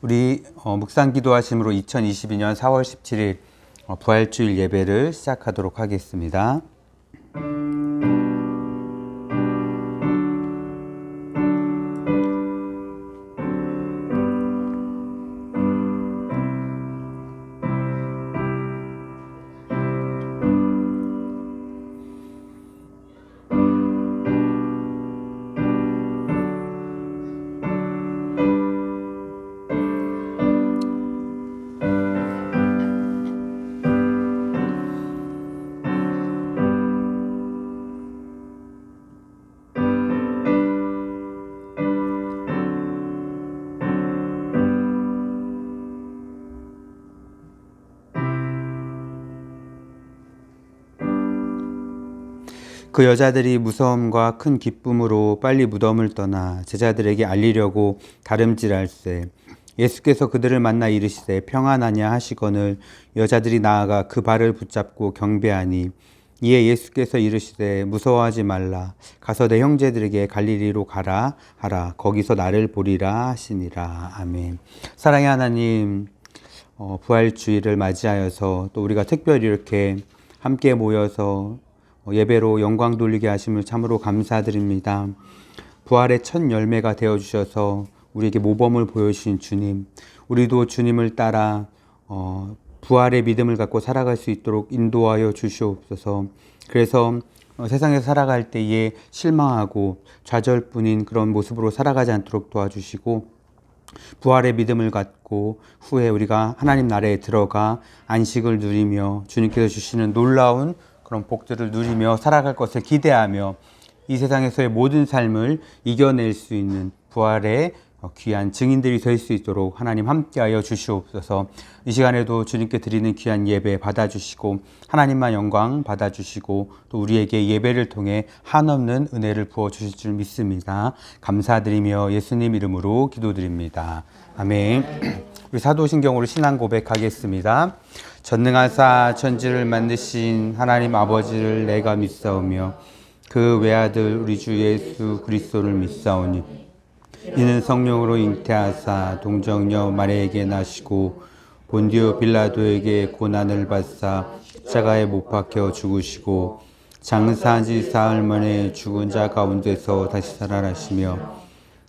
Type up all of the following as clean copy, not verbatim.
우리 묵상 기도하심으로 2022년 4월 17일 부활주일 예배를 시작하도록 하겠습니다. 그 여자들이 무서움과 큰 기쁨으로 빨리 무덤을 떠나 제자들에게 알리려고 다름질할세. 예수께서 그들을 만나 이르시되 평안하냐 하시거늘 여자들이 나아가 그 발을 붙잡고 경배하니 이에 예수께서 이르시되 무서워하지 말라. 가서 내 형제들에게 갈릴리로 가라 하라. 거기서 나를 보리라 하시니라. 아멘. 사랑의 하나님, 부활주일을 맞이하여서 또 우리가 특별히 이렇게 함께 모여서 예배로 영광 돌리게 하심을 참으로 감사드립니다. 부활의 첫 열매가 되어주셔서 우리에게 모범을 보여주신 주님, 우리도 주님을 따라 부활의 믿음을 갖고 살아갈 수 있도록 인도하여 주시옵소서. 그래서 세상에서 살아갈 때에 실망하고 좌절뿐인 그런 모습으로 살아가지 않도록 도와주시고, 부활의 믿음을 갖고 후에 우리가 하나님 나라에 들어가 안식을 누리며 주님께서 주시는 놀라운 그런 복들을 누리며 살아갈 것을 기대하며 이 세상에서의 모든 삶을 이겨낼 수 있는 부활의 귀한 증인들이 될 수 있도록 하나님 함께하여 주시옵소서. 이 시간에도 주님께 드리는 귀한 예배 받아주시고 하나님만 영광 받아주시고 또 우리에게 예배를 통해 한없는 은혜를 부어주실 줄 믿습니다. 감사드리며 예수님 이름으로 기도드립니다. 아멘. 우리 사도신경으로 신앙 고백하겠습니다. 전능하사 천지를 만드신 하나님 아버지를 내가 믿사오며 그 외아들 우리 주 예수 그리스도를 믿사오니 이는 성령으로 잉태하사 동정녀 마리아에게 나시고 본디오 빌라도에게 고난을 받사 십자가에 못 박혀 죽으시고 장사한 지 사흘 만에 죽은 자 가운데서 다시 살아나시며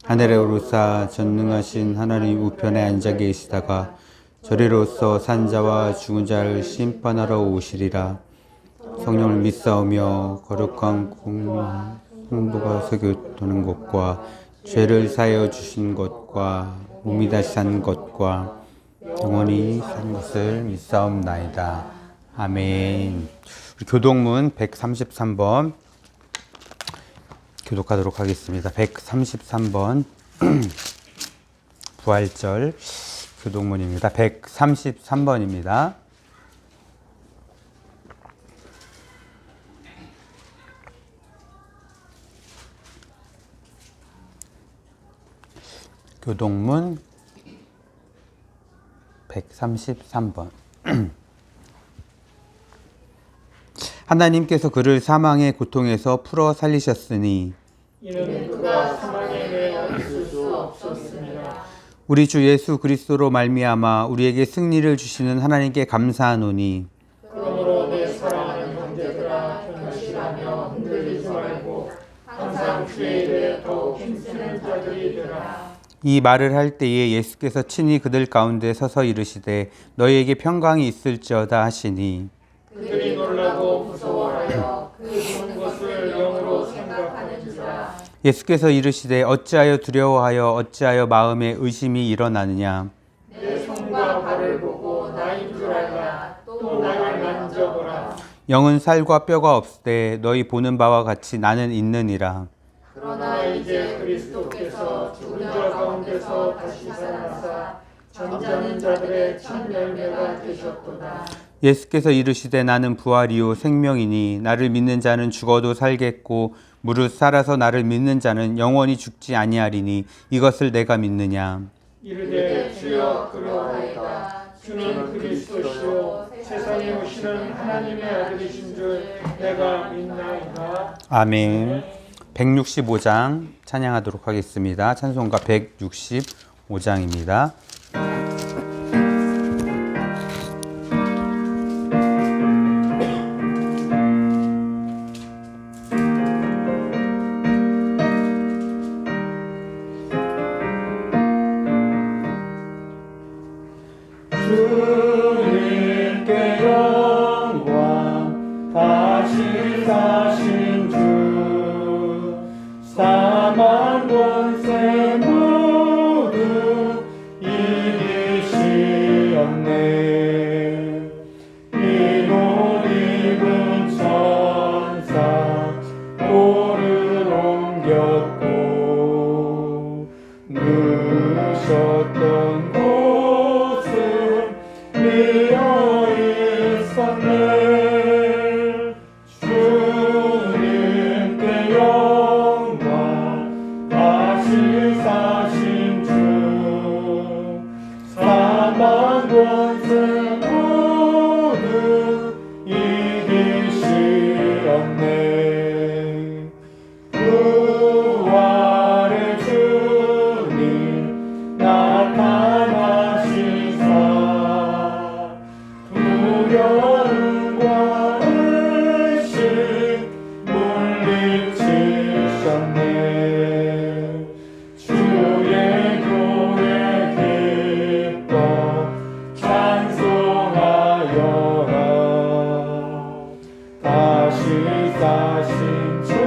하늘에 오르사 전능하신 하나님 우편에 앉아 계시다가 저리로서 산자와 죽은 자를 심판하러 오시리라. 성령을 믿사오며 거룩한 성도가 서교도는 것과 죄를 사하여 주신 것과 몸이 다시 산 것과 영원히 산 것을 믿사옵나이다. 아멘. 우리 교동문 133번 교독하도록 하겠습니다. 133번 부활절 교동문입니다. 133번입니다. 교동문 133번. 하나님께서 그를 사망의 고통에서 풀어 살리셨으니 이는 그가 사망에 매여 있을 수 없었습니다. 우리 주 예수 그리스도로 말미암아 우리에게 승리를 주시는 하나님께 감사하노니 그러므로 내 사랑하는 형제들아 견실하며 흔들리지 말고 항상 주의 일에 더욱 힘쓰는 자들이 되라. 이 말을 할 때에 예수께서 친히 그들 가운데 서서 이르시되 너희에게 평강이 있을지어다 하시니 그들이 놀라고 무서워하여 그 본 것을 영으로 생각하는지라. 예수께서 이르시되 어찌하여 두려워하여 어찌하여 마음에 의심이 일어나느냐. 내 손과 발을 보고 나인 줄 알라. 또 나를 만져보라. 영은 살과 뼈가 없으되 너희 보는 바와 같이 나는 있느니라. 그러나 이제 그리스도께서 죽은 자 가운데서 다시 살아나사 잠자는 자들의 참 열매가 되셨도다. 예수께서 이르시되 나는 부활이요 생명이니 나를 믿는 자는 죽어도 살겠고 무릇 살아서 나를 믿는 자는 영원히 죽지 아니하리니 이것을 내가 믿느냐. 이르되 주여 그러하이다. 주는 그리스도시요 세상에 오시는 하나님의 아들이신 줄 내가 믿나이다. 아멘. 165장 찬양하도록 하겠습니다. 찬송가 165장입니다. 주님께 영광 다시 사신 주 사망 권세 모두 이기시었네. 이옷 입은 천사 돌을 옮겼고 누우셨던 곳은 비어 있었네. 주님께 영광 다시 사신 주 사망 권세 모두 이기시었네. 부활의 주님 나타나시사 두려움과 의심 물리치셨네. 주의 교회 기뻐 찬송하여라. 다시 사신 주님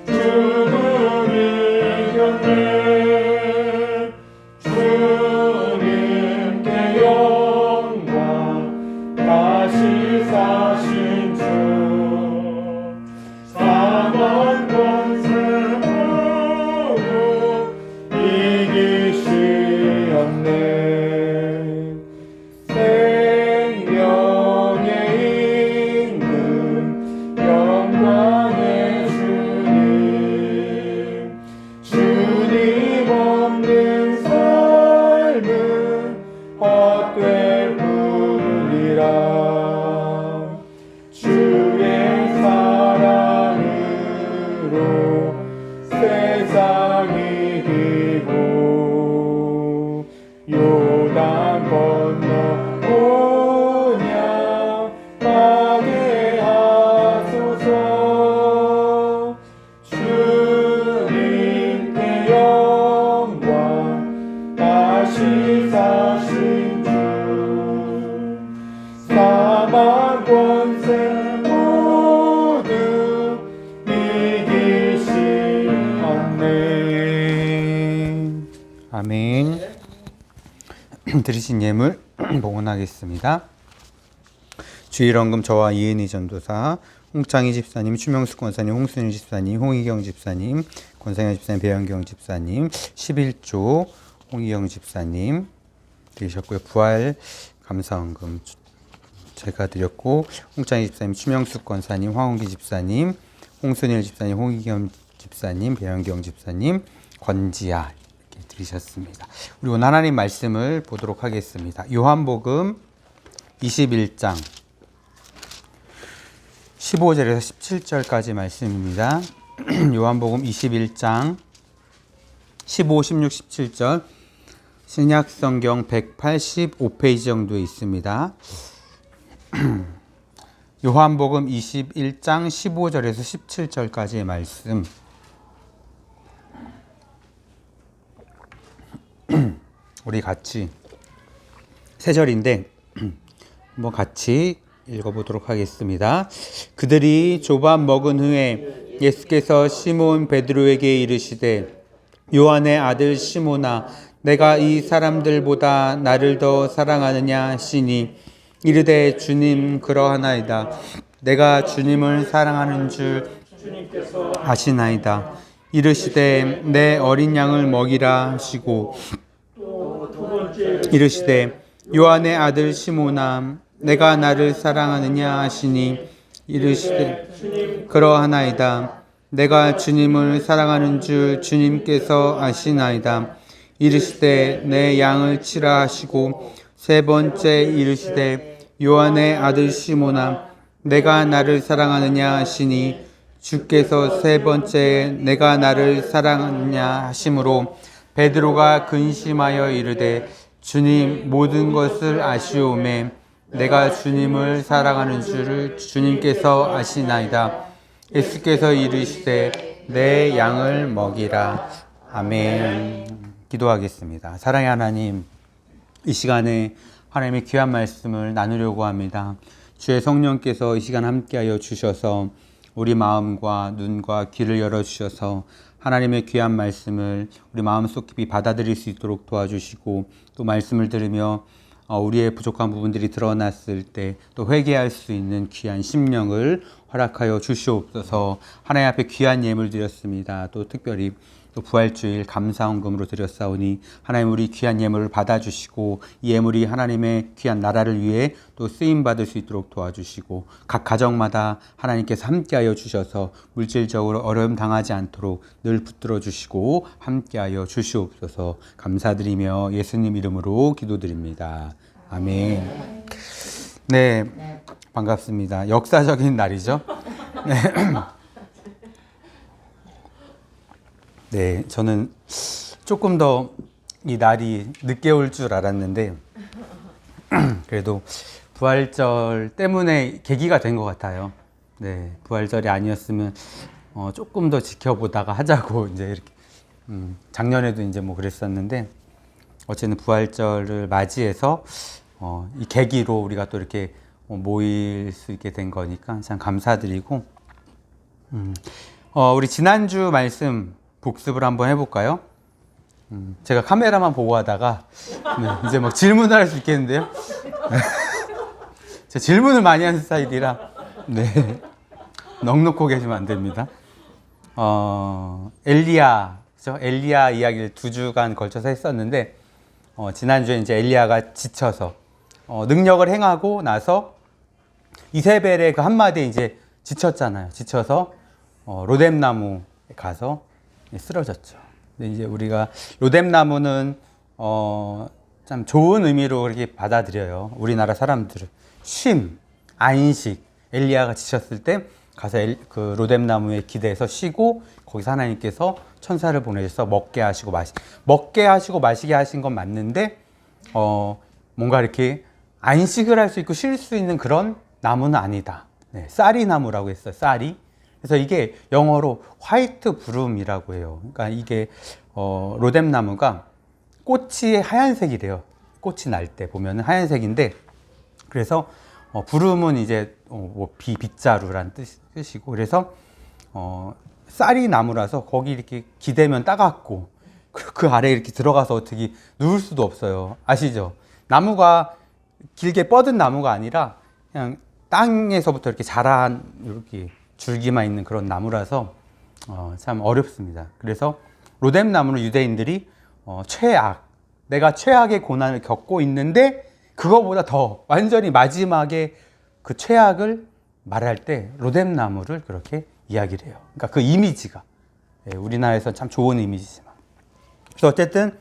죽음 이겼네. 주님께 영광 다시 사신 주 사망 권세 모두 이기시었네. 생명의 있는 영광의 주님 없는 삶은 헛될 뿐이라. 주의 사랑으로 세상이 이기고 요단 건너 오냐 가게 하소서. 주님께 영광 다시 사신 주 사망 권세 모두 이기시었네. 아멘. 드리신 예물 봉헌하겠습니다. 주일원금 저와 이은희 전도사, 홍창희 집사님, 추명숙 권사님, 홍순일 집사님, 홍희경 집사님, 권상현 집사님, 배현경 집사님, 11조 홍희경 집사님 드리셨고요. 부활 감사원금 제가 드렸고, 홍창희 집사님, 추명숙 권사님, 황홍기 집사님, 홍순일 집사님, 홍희경 집사님, 배현경 집사님, 권지아 이렇게 드리셨습니다. 우리 오늘 하나님 말씀을 보도록 하겠습니다. 요한복음 21장 15절에서 17절까지 말씀입니다. 요한복음 21장 15, 16, 17절 신약성경 185페이지 정도에 있습니다. 요한복음 21장 15절에서 17절까지의 말씀 우리 같이 세 절인데 한번 같이 읽어보도록 하겠습니다. 그들이 조밥 먹은 후에 예수께서 시몬 베드로에게 이르시되 요한의 아들 시몬아 내가 이 사람들보다 나를 더 사랑하느냐 하시니 이르되 주님 그러하나이다. 내가 주님을 사랑하는 줄 아시나이다. 이르시되 내 어린 양을 먹이라 하시고 이르시되 요한의 아들 시몬아 내가 나를 사랑하느냐 하시니 이르시되 그러하나이다. 내가 주님을 사랑하는 줄 주님께서 아시나이다. 이르시되 내 양을 치라 하시고 세 번째 이르시되 요한의 아들 시몬아 내가 나를 사랑하느냐 하시니 주께서 세 번째 내가 나를 사랑하느냐 하심으로 베드로가 근심하여 이르되 주님 모든 것을 아시오매 내가 주님을 사랑하는 줄을 주님께서 아시나이다. 예수께서 이르시되 내 양을 먹이라. 아멘. 기도하겠습니다. 사랑의 하나님, 이 시간에 하나님의 귀한 말씀을 나누려고 합니다. 주의 성령께서 이 시간 함께하여 주셔서 우리 마음과 눈과 귀를 열어주셔서 하나님의 귀한 말씀을 우리 마음속 깊이 받아들일 수 있도록 도와주시고, 또 말씀을 들으며 우리의 부족한 부분들이 드러났을 때 또 회개할 수 있는 귀한 심령을 허락하여 주시옵소서. 하나님 앞에 귀한 예물 드렸습니다. 또 특별히 또 부활주일 감사헌금으로 드렸사오니 하나님 우리 귀한 예물을 받아주시고 이 예물이 하나님의 귀한 나라를 위해 또 쓰임받을 수 있도록 도와주시고, 각 가정마다 하나님께서 함께하여 주셔서 물질적으로 어려움 당하지 않도록 늘 붙들어 주시고 함께하여 주시옵소서. 감사드리며 예수님 이름으로 기도드립니다. 아멘. 네, 반갑습니다. 역사적인 날이죠. 네. 네, 저는 조금 더 이 날이 늦게 올 줄 알았는데 그래도 부활절 때문에 계기가 된 것 같아요. 네, 부활절이 아니었으면 조금 더 지켜보다가 하자고 이제 이렇게 작년에도 이제 뭐 그랬었는데, 어쨌든 부활절을 맞이해서 이 계기로 우리가 또 이렇게 모일 수 있게 된 거니까 참 감사드리고, 우리 지난주 말씀 복습을 한번 해볼까요? 제가 카메라만 보고 하다가 네, 이제 막 질문을 할 수 있겠는데요? 제가 질문을 많이 하는 스타일이라 네, 넉넉히 계시면 안 됩니다. 엘리야 이야기를 2주간 걸쳐서 했었는데, 지난주에 이제 엘리야가 지쳐서 능력을 행하고 나서 이세벨의 그 한마디에 이제 지쳤잖아요. 지쳐서 로뎀나무에 가서 쓰러졌죠. 근데 이제 우리가 로뎀나무는 참 좋은 의미로 그렇게 받아들여요. 우리나라 사람들은 쉼, 안식. 엘리야가 지쳤을 때 가서 그 로뎀나무에 기대서 쉬고, 거기서 하나님께서 천사를 보내셔서 먹게 하시고 마시게 하신 건 맞는데, 뭔가 이렇게 안식을 할 수 있고 쉴 수 있는 그런 나무는 아니다. 네, 쌀이 나무라고 했어요. 쌀이. 그래서 이게 영어로 화이트 브룸이라고 해요. 그러니까 이게 로뎀나무가 꽃이 하얀색이래요. 꽃이 날 때 보면은 하얀색인데, 그래서 브룸은 이제 뭐 빗자루란 뜻이고, 그래서 쌀이 나무라서 거기 이렇게 기대면 따갑고, 그 아래에 이렇게 들어가서 어떻게 누울 수도 없어요. 아시죠? 나무가 길게 뻗은 나무가 아니라 그냥 땅에서부터 이렇게 자란 이렇게 줄기만 있는 그런 나무라서 참 어렵습니다. 그래서 로뎀나무는 유대인들이 내가 최악의 고난을 겪고 있는데 그거보다 더 완전히 마지막에 그 최악을 말할 때 로뎀나무를 그렇게 이야기를 해요. 그러니까 그 이미지가 우리나라에서 참 좋은 이미지지만, 그래서 어쨌든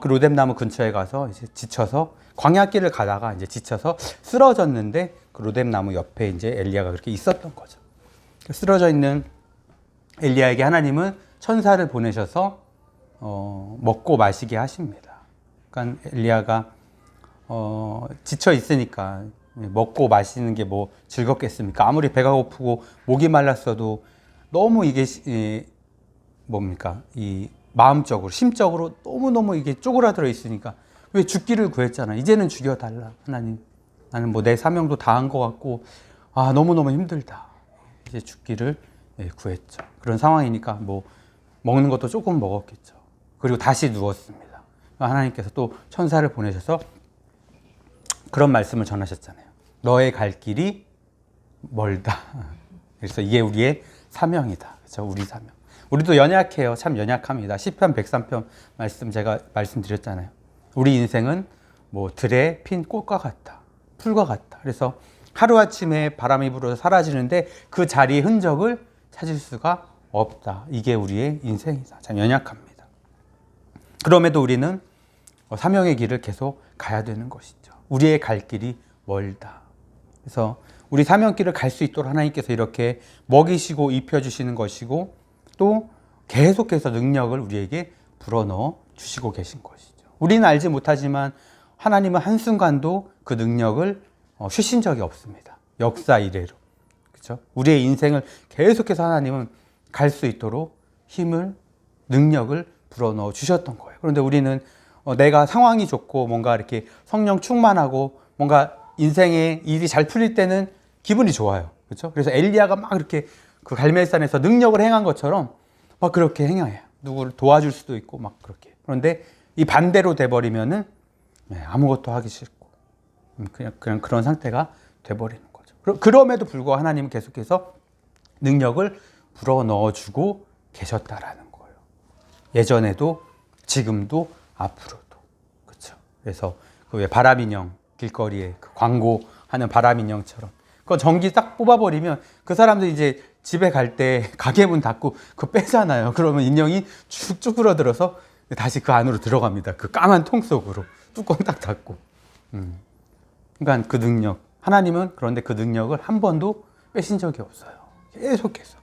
그 로뎀나무 근처에 가서 이제 지쳐서 광야길을 가다가 이제 지쳐서 쓰러졌는데, 그 로뎀나무 옆에 이제 엘리야가 그렇게 있었던 거죠. 쓰러져 있는 엘리야에게 하나님은 천사를 보내셔서 먹고 마시게 하십니다. 그러니까 엘리야가 지쳐 있으니까 먹고 마시는 게 뭐 즐겁겠습니까? 아무리 배가 고프고 목이 말랐어도 너무 이게 이 마음적으로 심적으로 너무너무 이게 쪼그라들어 있으니까 왜 죽기를 구했잖아. 이제는 죽여달라 하나님. 나는 뭐 내 사명도 다 한 것 같고 너무너무 힘들다. 이제 죽기를 구했죠. 그런 상황이니까 뭐 먹는 것도 조금 먹었겠죠. 그리고 다시 누웠습니다. 하나님께서 또 천사를 보내셔서 그런 말씀을 전하셨잖아요. 너의 갈 길이 멀다. 그래서 이게 우리의 사명이다. 그렇죠? 우리 사명. 우리도 연약해요. 참 연약합니다. 시편 103편 제가 말씀드렸잖아요. 우리 인생은 뭐 들에 핀 꽃과 같다. 풀과 같다. 그래서 하루아침에 바람이 불어서 사라지는데 그 자리의 흔적을 찾을 수가 없다. 이게 우리의 인생이다. 참 연약합니다. 그럼에도 우리는 사명의 길을 계속 가야 되는 것이죠. 우리의 갈 길이 멀다. 그래서 우리 사명길을 갈 수 있도록 하나님께서 이렇게 먹이시고 입혀주시는 것이고, 또 계속해서 능력을 우리에게 불어넣어 주시고 계신 것이죠. 우리는 알지 못하지만 하나님은 한순간도 그 능력을 쉬신 적이 없습니다. 역사 이래로. 그렇죠? 우리의 인생을 계속해서 하나님은 갈 수 있도록 힘을, 능력을 불어넣어 주셨던 거예요. 그런데 우리는 내가 상황이 좋고 뭔가 이렇게 성령 충만하고 뭔가 인생의 일이 잘 풀릴 때는 기분이 좋아요. 그렇죠? 그래서 엘리야가 막 이렇게 그 갈멜산에서 능력을 행한 것처럼 막 그렇게 행해요. 누구를 도와줄 수도 있고 막 그렇게. 그런데 이 반대로 돼버리면은 아무것도 하기 싫고 그냥 그런 상태가 돼버리는 거죠. 그럼에도 불구하고 하나님은 계속해서 능력을 불어넣어주고 계셨다라는 거예요. 예전에도 지금도 앞으로도. 그렇죠. 그래서 그 왜 바람 인형 길거리에 그 광고하는 바람 인형처럼 그 전기 딱 뽑아버리면 그 사람들 이제 집에 갈 때 가게 문 닫고 그거 빼잖아요. 그러면 인형이 쭉 쭈그러들어서 다시 그 안으로 들어갑니다. 그 까만 통 속으로 뚜껑 딱 닫고. 그러니까 그 능력, 하나님은 그런데 그 능력을 한 번도 빼신 적이 없어요. 계속해서.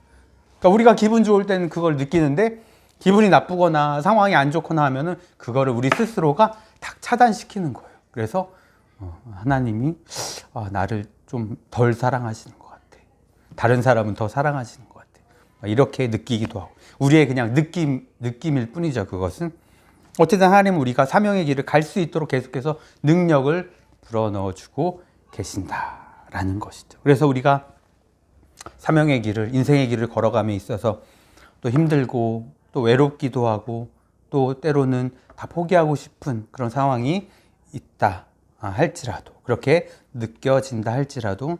그러니까 우리가 기분 좋을 때는 그걸 느끼는데 기분이 나쁘거나 상황이 안 좋거나 하면은 그거를 우리 스스로가 딱 차단시키는 거예요. 그래서 하나님이 나를 좀 덜 사랑하시는 것 같아. 다른 사람은 더 사랑하시는 것 같아. 이렇게 느끼기도 하고. 우리의 그냥 느낌일 뿐이죠. 그것은. 어쨌든 하나님은 우리가 사명의 길을 갈 수 있도록 계속해서 능력을 불어넣어주고 계신다라는 것이죠. 그래서 우리가 사명의 길을, 인생의 길을 걸어감에 있어서 또 힘들고 또 외롭기도 하고 또 때로는 다 포기하고 싶은 그런 상황이 있다 할지라도, 그렇게 느껴진다 할지라도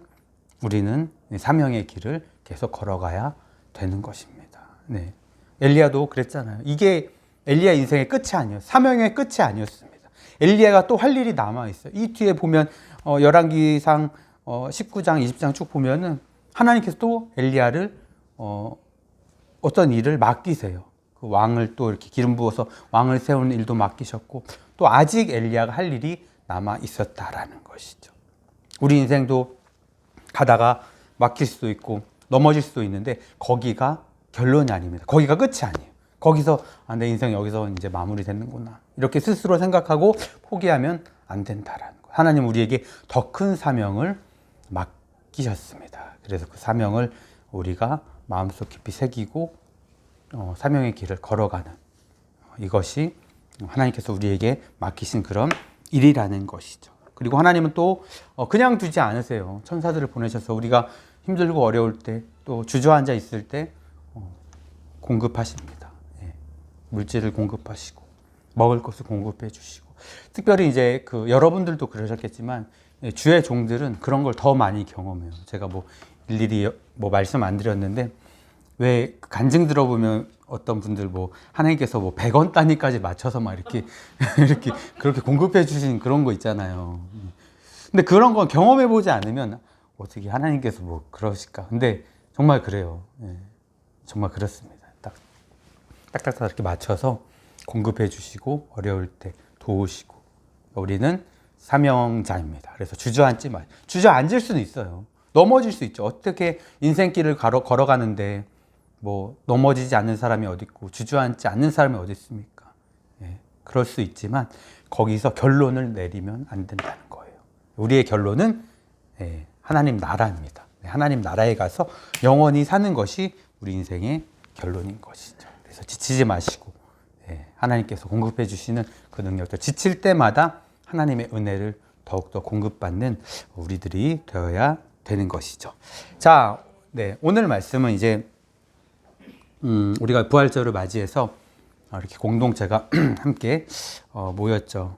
우리는 사명의 길을 계속 걸어가야 되는 것입니다. 네. 엘리야도 그랬잖아요. 이게 엘리야 인생의 끝이 아니었어요. 사명의 끝이 아니었습니다. 엘리야가 또 할 일이 남아있어요. 이 뒤에 보면 열왕기상 19장, 20장 쭉 보면은 하나님께서 또 엘리야를 어떤 일을 맡기세요. 그 왕을 또 이렇게 기름 부어서 왕을 세우는 일도 맡기셨고 또 아직 엘리야가 할 일이 남아 있었다라는 것이죠. 우리 인생도 가다가 막힐 수도 있고 넘어질 수도 있는데 거기가 결론이 아닙니다. 거기가 끝이 아니에요. 거기서 내 인생 여기서 이제 마무리되는구나 이렇게 스스로 생각하고 포기하면 안 된다라는 거예요. 하나님 우리에게 더 큰 사명을 맡기셨습니다. 그래서 그 사명을 우리가 마음속 깊이 새기고 사명의 길을 걸어가는 이것이 하나님께서 우리에게 맡기신 그런 일이라는 것이죠. 그리고 하나님은 또 그냥 두지 않으세요. 천사들을 보내셔서 우리가 힘들고 어려울 때 또 주저앉아 있을 때 공급하십니다. 물질을 공급하시고 먹을 것을 공급해 주시고 특별히 이제 그 여러분들도 그러셨겠지만 주의 종들은 그런 걸 더 많이 경험해요. 제가 뭐 일일이 뭐 말씀 안 드렸는데 왜 간증 들어보면 어떤 분들 뭐 하나님께서 뭐 100원 단위까지 맞춰서 막 이렇게 이렇게 그렇게 공급해 주신 그런 거 있잖아요. 근데 그런 건 경험해 보지 않으면 어떻게 하나님께서 뭐 그러실까? 근데 정말 그래요. 정말 그렇습니다. 딱딱딱 이렇게 맞춰서 공급해 주시고 어려울 때 도우시고 우리는 사명자입니다. 그래서 주저앉지 마요. 주저앉을 수는 있어요. 넘어질 수 있죠. 어떻게 인생길을 걸어가는데 뭐 넘어지지 않는 사람이 어디 있고 주저앉지 않는 사람이 어디 있습니까? 그럴 수 있지만 거기서 결론을 내리면 안 된다는 거예요. 우리의 결론은 하나님 나라입니다. 하나님 나라에 가서 영원히 사는 것이 우리 인생의 결론인 것이죠. 그래서 지치지 마시고 하나님께서 공급해 주시는 그 능력들 지칠 때마다 하나님의 은혜를 더욱더 공급받는 우리들이 되어야 되는 것이죠. 자, 오늘 말씀은 이제 우리가 부활절을 맞이해서 이렇게 공동체가 함께 모였죠.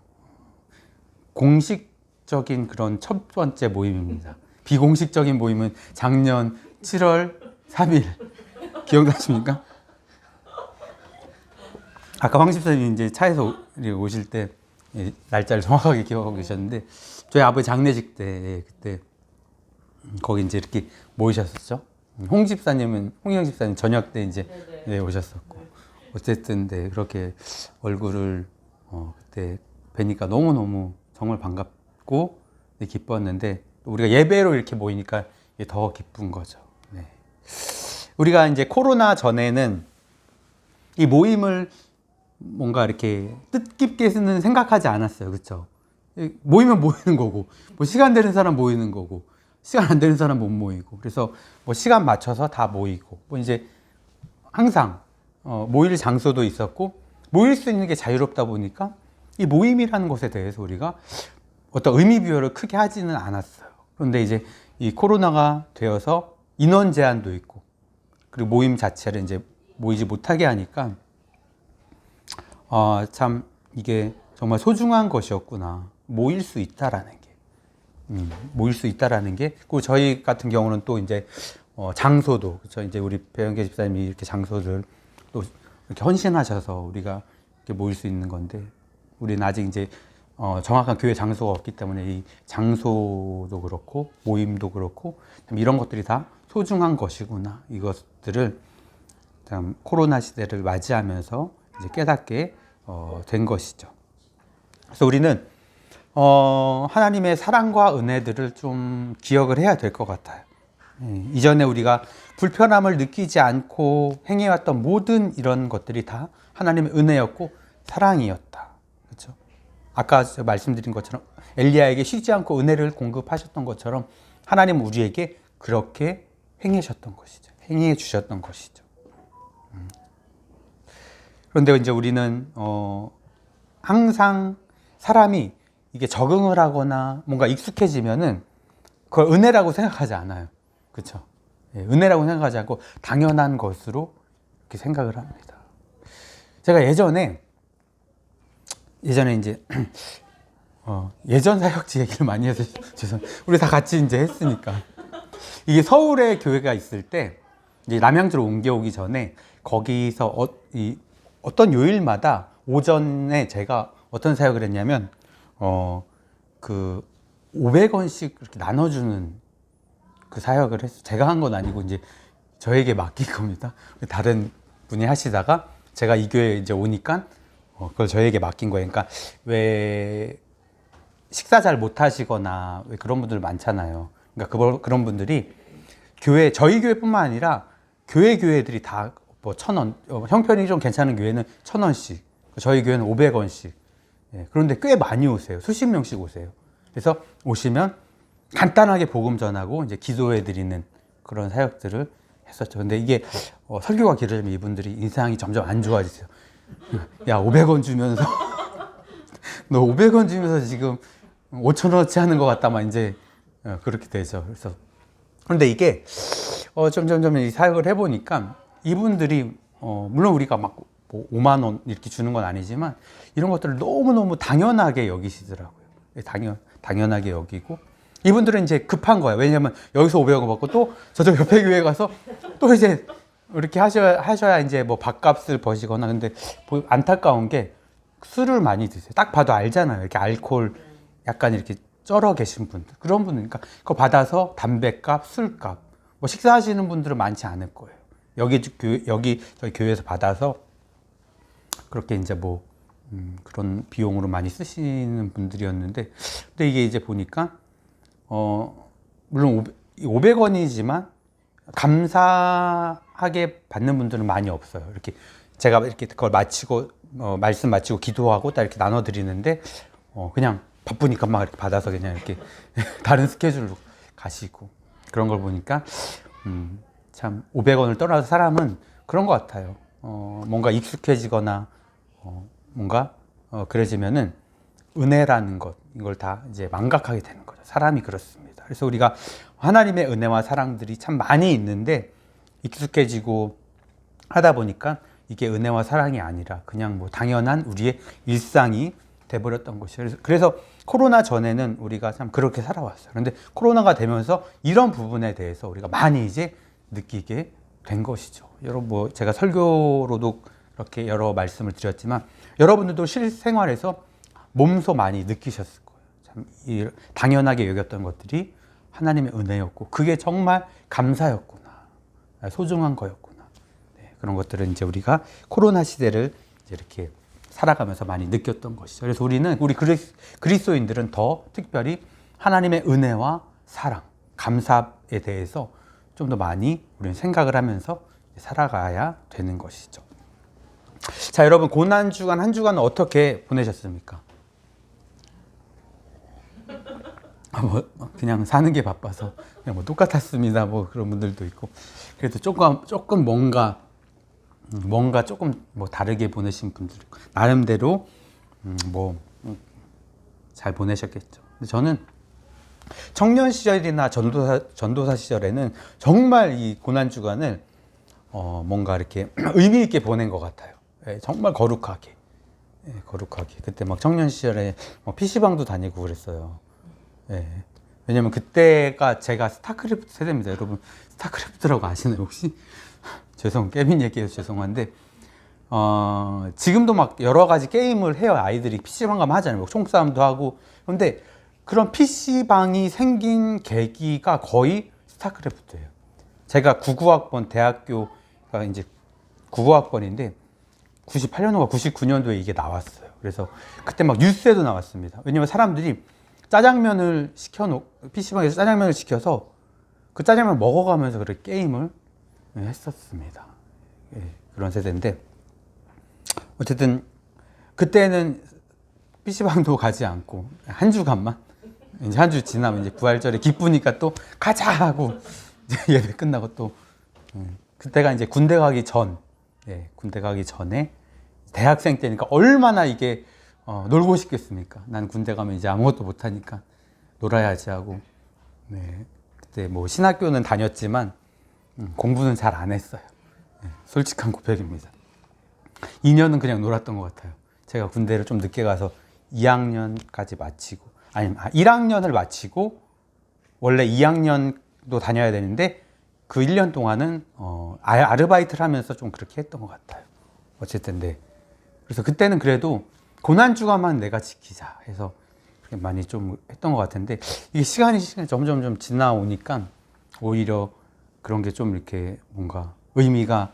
공식적인 그런 첫 번째 모임입니다. 비공식적인 모임은 작년 7월 3일 기억나십니까? 아까 황 집사님이 이제 차에서 오실 때 날짜를 정확하게 기억하고 계셨는데 저희 아버지 장례식 때 그때 거기 이제 이렇게 모이셨었죠. 홍 집사님 저녁 때 이제 오셨었고 어쨌든 그렇게 얼굴을 그때 뵈니까 너무너무 정말 반갑고 기뻤는데 우리가 예배로 이렇게 모이니까 더 기쁜 거죠. 우리가 이제 코로나 전에는 이 모임을 뭔가 이렇게 뜻깊게는 생각하지 않았어요. 그렇죠? 모이면 모이는 거고, 뭐 시간 되는 사람 모이는 거고, 시간 안 되는 사람 못 모이고, 그래서 뭐 시간 맞춰서 다 모이고, 뭐 이제 항상 모일 장소도 있었고, 모일 수 있는 게 자유롭다 보니까 이 모임이라는 것에 대해서 우리가 어떤 의미 부여를 크게 하지는 않았어요. 그런데 이제 이 코로나가 되어서 인원 제한도 있고, 그리고 모임 자체를 이제 모이지 못하게 하니까 참 이게 정말 소중한 것이었구나. 모일 수 있다라는 게. 모일 수 있다라는 게. 그리고 저희 같은 경우는 또 이제 장소도, 그렇죠. 이제 우리 배영계 집사님이 이렇게 장소를 또 이렇게 헌신하셔서 우리가 이렇게 모일 수 있는 건데, 우리는 아직 이제 정확한 교회 장소가 없기 때문에 이 장소도 그렇고 모임도 그렇고 참 이런 것들이 다 소중한 것이구나. 이것들을 참 코로나 시대를 맞이하면서 이제 깨닫게 된 것이죠. 그래서 우리는 하나님의 사랑과 은혜들을 좀 기억을 해야 될 것 같아요. 이전에 우리가 불편함을 느끼지 않고 행해왔던 모든 이런 것들이 다 하나님의 은혜였고 사랑이었다. 그렇죠? 아까 제가 말씀드린 것처럼 엘리야에게 쉬지 않고 은혜를 공급하셨던 것처럼 하나님은 우리에게 그렇게 행하셨던 것이죠. 행해 주셨던 것이죠. 그런데 이제 우리는 항상 사람이 이게 적응을 하거나 뭔가 익숙해지면은 그걸 은혜라고 생각하지 않아요. 그렇죠? 예, 은혜라고 생각하지 않고 당연한 것으로 이렇게 생각을 합니다. 제가 예전에 이제 예전 사역지 얘기를 많이 해서 죄송해요. 우리 다 같이 이제 했으니까. 이게 서울에 교회가 있을 때 이제 남양주로 옮겨오기 전에 거기서 어떤 요일마다 오전에 제가 어떤 사역을 했냐면 그 500원씩 이렇게 나눠주는 그 사역을 했어요. 제가 한 건 아니고 이제 저에게 맡긴 겁니다. 다른 분이 하시다가 제가 이 교회에 이제 오니까 그걸 저에게 맡긴 거예요. 그러니까 왜 식사 잘 못 하시거나 왜 그런 분들 많잖아요. 그러니까 그런 분들이 저희 교회뿐만 아니라 교회들이 다 뭐 1,000원, 형편이 좀 괜찮은 교회는 1,000원씩, 저희 교회는 500원씩. 예, 그런데 꽤 많이 오세요. 수십 명씩 오세요. 그래서 오시면 간단하게 복음 전하고 이제 기도해 드리는 그런 사역들을 했었죠. 근데 이게 설교가 길어지면 이분들이 인상이 점점 안 좋아지세요. 야, 500원 주면서 너 500원 주면서 지금 5,000원어치 하는 것 같다, 막 이제 그렇게 되죠. 그래서 그런데 이게 점점 이 사역을 해보니까 이분들이 물론 우리가 막 뭐 5만 원 이렇게 주는 건 아니지만 이런 것들을 너무너무 당연하게 여기시더라고요. 당연하게 여기고 이분들은 이제 급한 거예요. 왜냐하면 여기서 500원 받고 또 저쪽 옆에 교회 가서 또 이제 이렇게 하셔야 이제 뭐 밥값을 버시거나. 근데 안타까운 게 술을 많이 드세요. 딱 봐도 알잖아요. 이렇게 알코올 약간 이렇게 쩔어 계신 분들. 그런 분들. 그러니까 그거 받아서 담배값, 술값. 뭐 식사하시는 분들은 많지 않을 거예요. 여기 저희 교회에서 받아서 그렇게 이제 뭐 그런 비용으로 많이 쓰시는 분들이었는데, 근데 이게 이제 보니까 물론 500원이지만 감사하게 받는 분들은 많이 없어요. 이렇게 제가 이렇게 그걸 마치고 말씀 마치고 기도하고 딱 이렇게 나눠 드리는데 그냥 바쁘니까 막 이렇게 받아서 그냥 이렇게 다른 스케줄로 가시고 그런 걸 보니까 참 500원을 떠나서 사람은 그런 것 같아요. 뭔가 익숙해지거나 뭔가 그래지면은 은혜라는 것, 이걸 다 이제 망각하게 되는 거죠. 사람이 그렇습니다. 그래서 우리가 하나님의 은혜와 사랑들이 참 많이 있는데 익숙해지고 하다 보니까 이게 은혜와 사랑이 아니라 그냥 뭐 당연한 우리의 일상이 돼버렸던 것이에요. 그래서 코로나 전에는 우리가 참 그렇게 살아왔어요. 그런데 코로나가 되면서 이런 부분에 대해서 우리가 많이 이제 느끼게 된 것이죠. 여러분, 뭐 제가 설교로도 이렇게 여러 말씀을 드렸지만 여러분들도 실생활에서 몸소 많이 느끼셨을 거예요. 참 당연하게 여겼던 것들이 하나님의 은혜였고 그게 정말 감사였구나, 소중한 거였구나. 네, 그런 것들은 이제 우리가 코로나 시대를 이제 이렇게 살아가면서 많이 느꼈던 것이죠. 그래서 우리 그리스도인들은 더 특별히 하나님의 은혜와 사랑, 감사에 대해서 좀 더 많이 우리는 생각을 하면서 살아가야 되는 것이죠. 자, 여러분 고난 주간 한 주간은 어떻게 보내셨습니까? 뭐 그냥 사는 게 바빠서 그냥 뭐 똑같았습니다. 뭐 그런 분들도 있고 그래도 조금 뭔가 조금 뭐 다르게 보내신 분들 있고 나름대로 뭐 잘 보내셨겠죠. 근데 저는 청년 시절이나 전도사 시절에는 정말 이 고난 주간을 뭔가 이렇게 의미 있게 보낸 것 같아요. 예, 정말 거룩하게. 예, 거룩하게. 그때 막 청년 시절에 PC방도 다니고 그랬어요. 예. 왜냐면 그때가 제가 스타크래프트 세대입니다. 여러분, 스타크래프트라고 아시나요, 혹시? 깨빈 얘기해서 죄송한데, 지금도 막 여러 가지 게임을 해요. 아이들이 PC방 가면 하잖아요. 총싸움도 하고. 그런데 그런 PC방이 생긴 계기가 거의 스타크래프트예요. 제가 99학번 대학교가 이제 99학번인데 98년도가 99년도에 이게 나왔어요. 그래서 그때 막 뉴스에도 나왔습니다. 왜냐면 사람들이 짜장면을 PC방에서 짜장면을 시켜서 그 짜장면을 먹어가면서 그렇게 게임을 했었습니다. 예, 그런 세대인데 어쨌든 그때는 PC방도 가지 않고 한 주간만 이제 한 주 지나면 이제 부활절에 기쁘니까 또 가자 하고 예배 끝나고 또 그때가 이제 군대 가기 전에 대학생 때니까 얼마나 이게 놀고 싶겠습니까? 난 군대 가면 이제 아무것도 못 하니까 놀아야지 하고 네, 그때 뭐 신학교는 다녔지만 공부는 잘 안 했어요. 네, 솔직한 고백입니다. 2년은 그냥 놀았던 것 같아요. 제가 군대를 좀 늦게 가서 2학년까지 마치고 아니면 1학년을 마치고 원래 2학년도 다녀야 되는데 그 1년 동안은 아르바이트를 하면서 좀 그렇게 했던 것 같아요. 어쨌든 네. 그래서 그때는 그래도 고난주간만 내가 지키자 해서 많이 좀 했던 것 같은데 이게 시간이 점점 지나오니까 오히려 그런 게 좀 이렇게 뭔가 의미가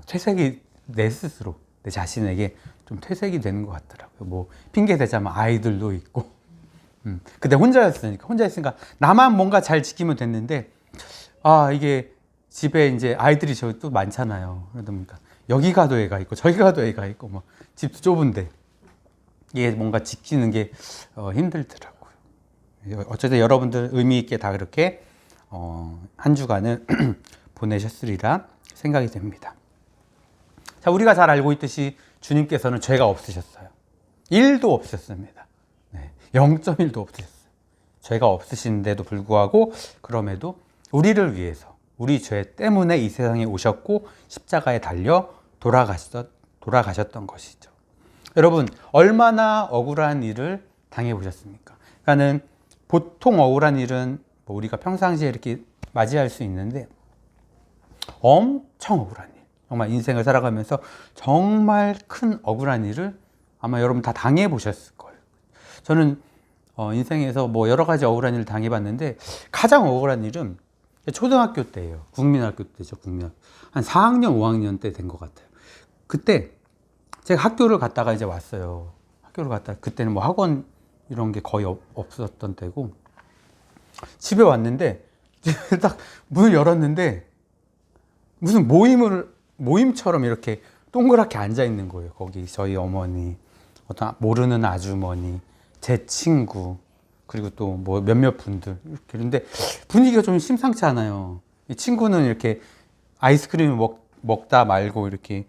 퇴색이 내 스스로 내 자신에게 좀 퇴색이 되는 것 같더라고요. 뭐 핑계 대자면 아이들도 있고 그때 혼자 있으니까 나만 뭔가 잘 지키면 됐는데 이게 집에 이제 아이들이 저기 또 많잖아요. 그러다 보니까 여기 가도 애가 있고 저기 가도 애가 있고 뭐 집도 좁은데 이게 뭔가 지키는 게 힘들더라고요. 어쨌든 여러분들 의미 있게 다 그렇게 한 주간을 보내셨으리라 생각이 됩니다. 자, 우리가 잘 알고 있듯이 주님께서는 죄가 없으셨어요. 1도 없으셨습니다. 네, 0.1도 없으셨어요. 죄가 없으신데도 불구하고 그럼에도 우리를 위해서 우리 죄 때문에 이 세상에 오셨고 십자가에 달려 돌아가셨던 것이죠. 여러분 얼마나 억울한 일을 당해보셨습니까? 그러니까는 보통 억울한 일은 뭐 우리가 평상시에 이렇게 맞이할 수 있는데 엄청 억울한 일, 정말 인생을 살아가면서 정말 큰 억울한 일을 아마 여러분 다 당해보셨을 거예요. 저는 인생에서 뭐 여러 가지 억울한 일을 당해봤는데 가장 억울한 일은 초등학교 때예요. 국민학교 때죠. 한 4학년, 5학년 때 된 것 같아요. 그때 제가 학교를 갔다가 이제 왔어요. 학교를 갔다가 그때는 뭐 학원 이런 게 거의 없었던 때고 집에 왔는데 딱 문을 열었는데 무슨 모임처럼 이렇게 동그랗게 앉아 있는 거예요. 거기 저희 어머니, 어떤 모르는 아주머니, 제 친구, 그리고 또 뭐 몇몇 분들 이렇게. 그런데 분위기가 좀 심상치 않아요. 이 친구는 이렇게 아이스크림을 먹다 말고 이렇게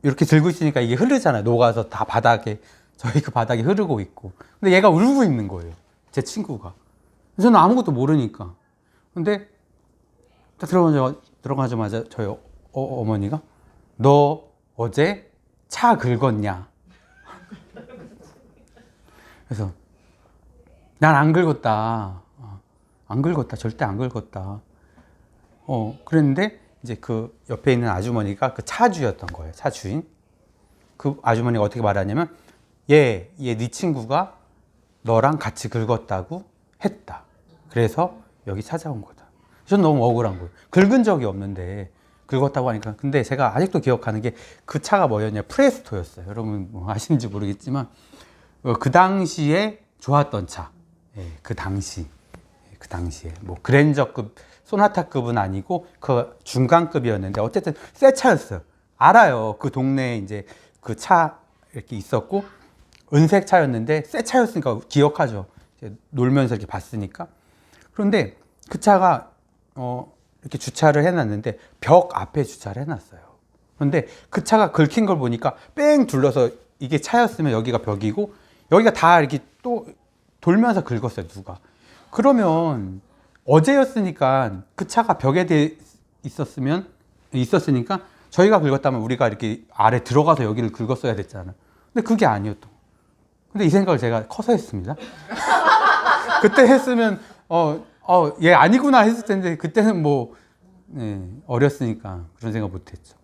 들고 있으니까 이게 흐르잖아요. 녹아서 다 저희 그 바닥에 흐르고 있고. 근데 얘가 울고 있는 거예요. 제 친구가. 저는 아무것도 모르니까. 근데 딱 들어가자마자 저희 어머니가 너 어제 차 긁었냐? 그래서 난 안 긁었다. 안 긁었다. 절대 안 긁었다. 그랬는데 이제 그 옆에 있는 아주머니가 그 차주였던 거예요. 차주인. 그 아주머니가 어떻게 말하냐면 네 친구가 너랑 같이 긁었다고 했다. 그래서 여기 찾아온 거다. 저는 너무 억울한 거예요. 긁은 적이 없는데 긁었다고 하니까. 근데 제가 아직도 기억하는 게 그 차가 뭐였냐. 프레스토였어요. 여러분 뭐 아시는지 모르겠지만 그 당시에 좋았던 차. 예, 그 당시에 뭐 그랜저급 소나타급은 아니고 그 중간급이었는데 어쨌든 새 차였어요. 알아요. 그 동네에 이제 그 차 이렇게 있었고 은색 차였는데 새 차였으니까 기억하죠. 이제 놀면서 이렇게 봤으니까. 그런데 그 차가 이렇게 주차를 해놨는데 벽 앞에 주차를 해놨어요. 그런데 그 차가 긁힌 걸 보니까 뺑 둘러서 이게 차였으면 여기가 벽이고 여기가 다 이렇게 또 돌면서 긁었어요, 누가. 그러면 어제였으니까 그 차가 벽에 있었으니까 저희가 긁었다면 우리가 이렇게 아래 들어가서 여기를 긁었어야 됐잖아. 근데 그게 아니었던 거예요. 근데 이 생각을 제가 커서 했습니다. 그때 했으면 얘 아니구나 했을 텐데 그때는 뭐 어렸으니까 그런 생각 못했죠.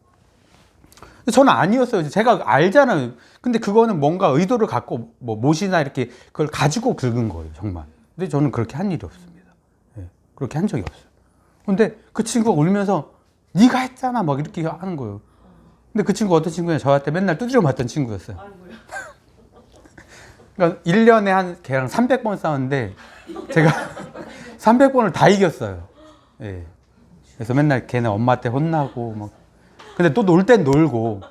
저는 아니었어요. 제가 알잖아요. 근데 그거는 뭔가 의도를 갖고 뭐 못이나 이렇게 그걸 가지고 긁은 거예요, 정말. 근데 저는 그렇게 한 일이 없습니다. 그렇게 한 적이 없어요. 근데 그 친구가 울면서 네가 했잖아 막 이렇게 하는 거예요. 근데 그 친구 어떤 친구냐, 저한테 맨날 두드려 맞던 친구였어요. 그러니까 1년에 걔랑 300번 싸웠는데 제가 300번을 다 이겼어요. 예. 그래서 맨날 걔네 엄마한테 혼나고 막. 근데 또 놀 땐 놀고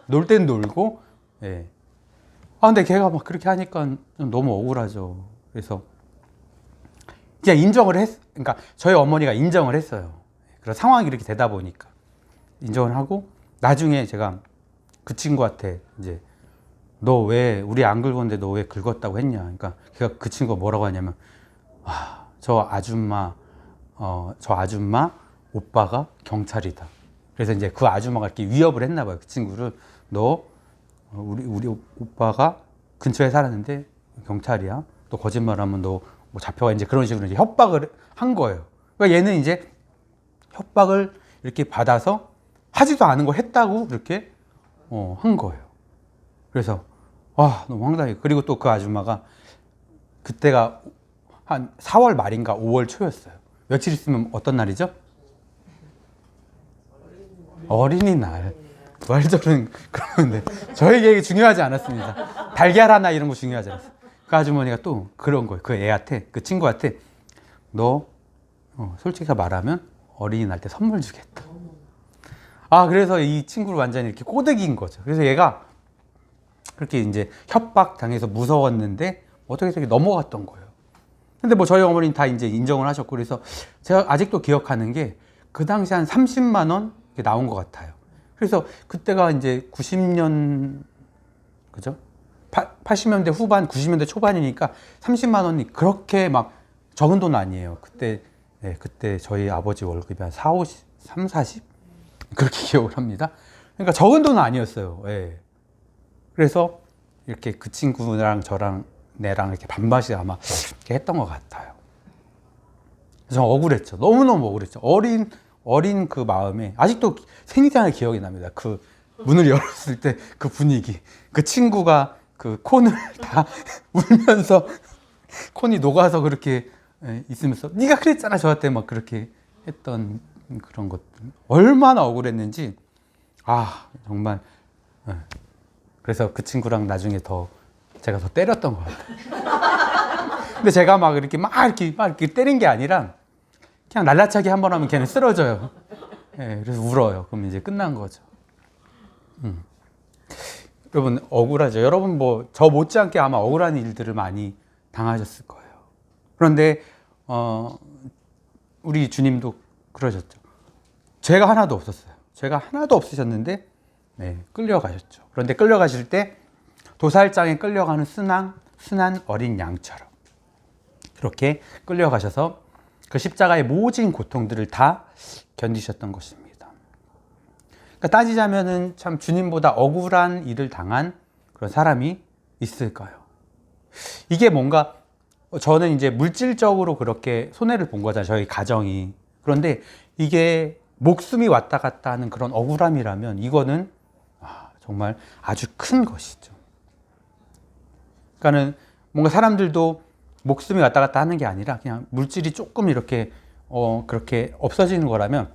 예. 근데 걔가 막 그렇게 하니까 좀 너무 억울하죠. 그래서 그냥 그러니까 저희 어머니가 인정을 했어요. 그런 상황이 이렇게 되다 보니까 인정을 하고 나중에 제가 그 친구한테 이제 너 왜 우리 안 긁었는데 너 왜 긁었다고 했냐. 그러니까 걔가 그 친구가 뭐라고 하냐면 저 아줌마 오빠가 경찰이다. 그래서 이제 그 아줌마가 이렇게 위협을 했나 봐요. 그 친구를 너 우리 오빠가 근처에 살았는데 경찰이야. 또 거짓말하면 너 뭐 잡혀가. 이제 그런 식으로 이제 협박을 한 거예요. 그러니까 얘는 이제 협박을 이렇게 받아서 하지도 않은 걸 했다고 이렇게 한 거예요. 그래서 너무 황당해요. 그리고 또 그 아줌마가 그때가 한 4월 말인가 5월 초였어요. 며칠 있으면 어떤 날이죠? 어린이날. 말들은 그러는데 저에게 중요하지 않았습니다. 달걀 하나 이런 거 중요하지 않았어요. 그 아주머니가 또 그런 거예요. 그 애한테, 그 친구한테 너 솔직히 말하면 어린이날 때 선물 주겠다. 그래서 이 친구를 완전히 이렇게 꼬드긴 거죠. 그래서 얘가 그렇게 이제 협박 당해서 무서웠는데 어떻게 저렇게 넘어갔던 거예요. 근데 뭐 저희 어머니는 다 이제 인정을 하셨고, 그래서 제가 아직도 기억하는 게 그 당시 한 30만 원 나온 것 같아요. 그래서 그때가 이제 90년, 그죠? 80년대 후반, 90년대 초반이니까 30만 원이 그렇게 막 적은 돈 아니에요. 그때 저희 아버지 월급이 한 3, 40? 그렇게 기억을 합니다. 그러니까 적은 돈은 아니었어요. 예. 그래서 이렇게 그 친구랑 저랑 내랑 이렇게 반반씩 아마 이렇게 했던 것 같아요. 그래서 억울했죠. 너무너무 억울했죠. 어린 그 마음에 아직도 생생하게 기억이 납니다. 그 문을 열었을 때 그 분위기. 그 친구가 그 콘을 다 울면서 콘이 녹아서 그렇게 있으면서 네가 그랬잖아 저한테 막 그렇게 했던 그런 것들. 얼마나 억울했는지. 정말. 그래서 그 친구랑 나중에 제가 더 때렸던 것 같아요. 근데 제가 막 이렇게 때린 게 아니라 그냥 날라차기 한 번 하면 걔는 쓰러져요. 그래서 울어요. 그럼 이제 끝난 거죠. 여러분 억울하죠. 여러분 뭐 저 못지않게 아마 억울한 일들을 많이 당하셨을 거예요. 그런데 우리 주님도 그러셨죠. 죄가 하나도 없었어요. 죄가 하나도 없으셨는데 끌려가셨죠. 그런데 끌려가실 때 도살장에 끌려가는 순한 어린 양처럼 그렇게 끌려가셔서 그 십자가의 모진 고통들을 다 견디셨던 것입니다. 그러니까 따지자면은 참 주님보다 억울한 일을 당한 그런 사람이 있을까요? 이게 뭔가 저는 이제 물질적으로 그렇게 손해를 본 거잖아요. 저희 가정이. 그런데 이게 목숨이 왔다 갔다 하는 그런 억울함이라면 이거는 정말 아주 큰 것이죠. 그러니까는 뭔가 사람들도 목숨이 왔다 갔다 하는 게 아니라 그냥 물질이 조금 이렇게 그렇게 없어지는 거라면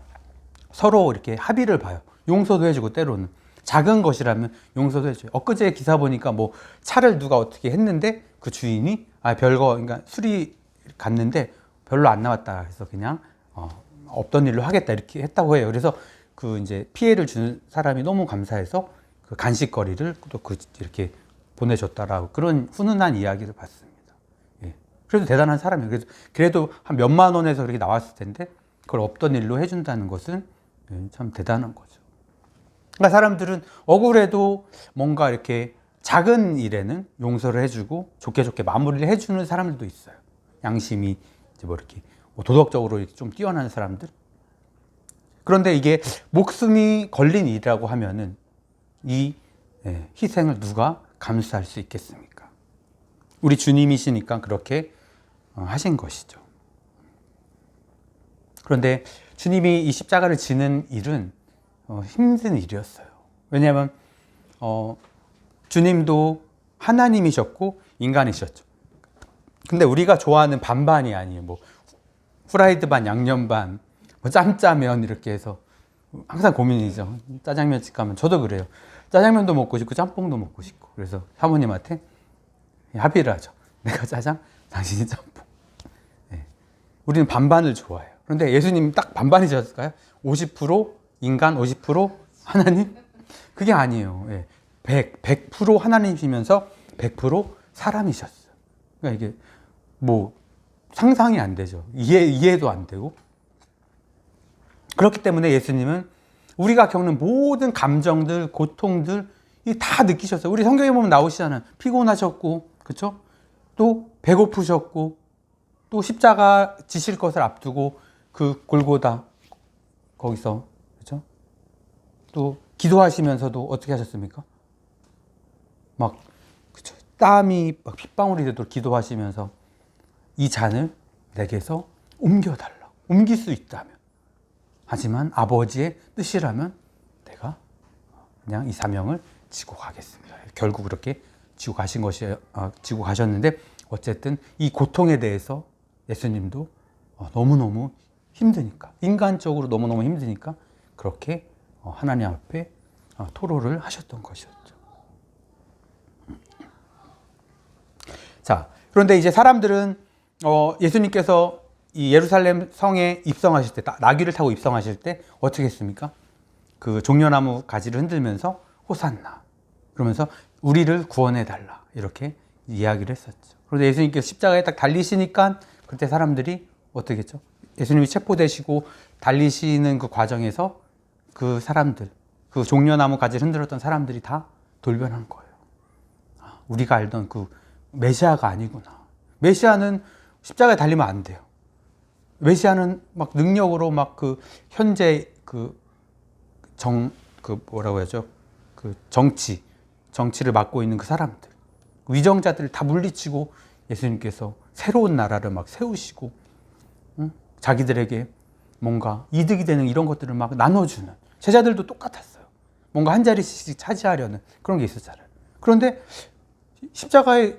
서로 이렇게 합의를 봐요. 용서도 해주고 때로는 작은 것이라면 용서도 해줘요. 엊그제 기사 보니까 뭐 차를 누가 어떻게 했는데 그 주인이 그러니까 수리 갔는데 별로 안 나왔다. 그래서 그냥 없던 일로 하겠다 이렇게 했다고 해요. 그래서 그 이제 피해를 주는 사람이 너무 감사해서 그 간식거리를 또 그 이렇게 보내줬다라고 그런 훈훈한 이야기를 봤습니다. 예. 그래도 대단한 사람이에요. 그래도 한 몇만 원에서 그렇게 나왔을 텐데 그걸 없던 일로 해준다는 것은 참 대단한 거죠. 그러니까 사람들은 억울해도 뭔가 이렇게 작은 일에는 용서를 해주고 좋게 좋게 마무리를 해주는 사람들도 있어요. 양심이 이제 뭐 이렇게 뭐 도덕적으로 이렇게 좀 뛰어난 사람들. 그런데 이게 목숨이 걸린 일이라고 하면은 이 희생을 누가 감수할 수 있겠습니까? 우리 주님이시니까 그렇게 하신 것이죠. 그런데 주님이 이 십자가를 지는 일은 힘든 일이었어요. 왜냐하면 주님도 하나님이셨고 인간이셨죠. 근데 우리가 좋아하는 반반이 아니에요. 뭐 후라이드 반, 양념 반, 뭐 짬짜면 이렇게 해서 항상 고민이죠. 짜장면집 가면 저도 그래요. 짜장면도 먹고 싶고 짬뽕도 먹고 싶고. 그래서 사모님한테 합의를 하죠. 내가 짜장, 당신이 짬뽕. 네. 우리는 반반을 좋아해요. 그런데 예수님 딱 반반이셨을까요? 50% 인간, 50% 하나님? 그게 아니에요. 예. 100% 하나님이시면서 100% 사람이셨어요. 그러니까 이게 뭐 상상이 안 되죠. 이해도 안 되고. 그렇기 때문에 예수님은 우리가 겪는 모든 감정들, 고통들 다 느끼셨어요. 우리 성경에 보면 나오시잖아요. 피곤하셨고, 그렇죠? 또 배고프셨고, 또 십자가 지실 것을 앞두고 그 골고다 거기서, 그렇죠? 또 기도하시면서도 어떻게 하셨습니까? 막 그쵸? 땀이 막 핏방울이 되도록 기도하시면서 이 잔을 내게서 옮겨달라. 옮길 수 있다면. 하지만 아버지의 뜻이라면 내가 그냥 이 사명을 지고 가겠습니다. 결국 그렇게 지고 가신 것이 지고 가셨는데 어쨌든 이 고통에 대해서 예수님도 너무너무 힘드니까 인간적으로 너무너무 힘드니까 그렇게 하나님 앞에 토로를 하셨던 것이었죠. 자, 그런데 이제 사람들은 예수님께서 이 예루살렘 성에 입성하실 때, 나귀를 타고 입성하실 때 어떻게 했습니까? 그 종려나무 가지를 흔들면서 호산나 그러면서 우리를 구원해 달라 이렇게 이야기를 했었죠. 그런데 예수님께서 십자가에 딱 달리시니까 그때 사람들이 어떻게 했죠? 예수님이 체포되시고 달리시는 그 과정에서 그 사람들, 그 종려나무 가지를 흔들었던 사람들이 다 돌변한 거예요. 우리가 알던 그 메시아가 아니구나. 메시아는 십자가에 달리면 안 돼요. 메시아는 막 능력으로 막 그 현재 뭐라고 하죠? 그 정치를 맡고 있는 그 사람들, 위정자들을 다 물리치고 예수님께서 새로운 나라를 막 세우시고, 자기들에게 뭔가 이득이 되는 이런 것들을 막 나눠주는 제자들도 똑같았어요. 뭔가 한 자리씩 차지하려는 그런 게 있었잖아요. 그런데 십자가에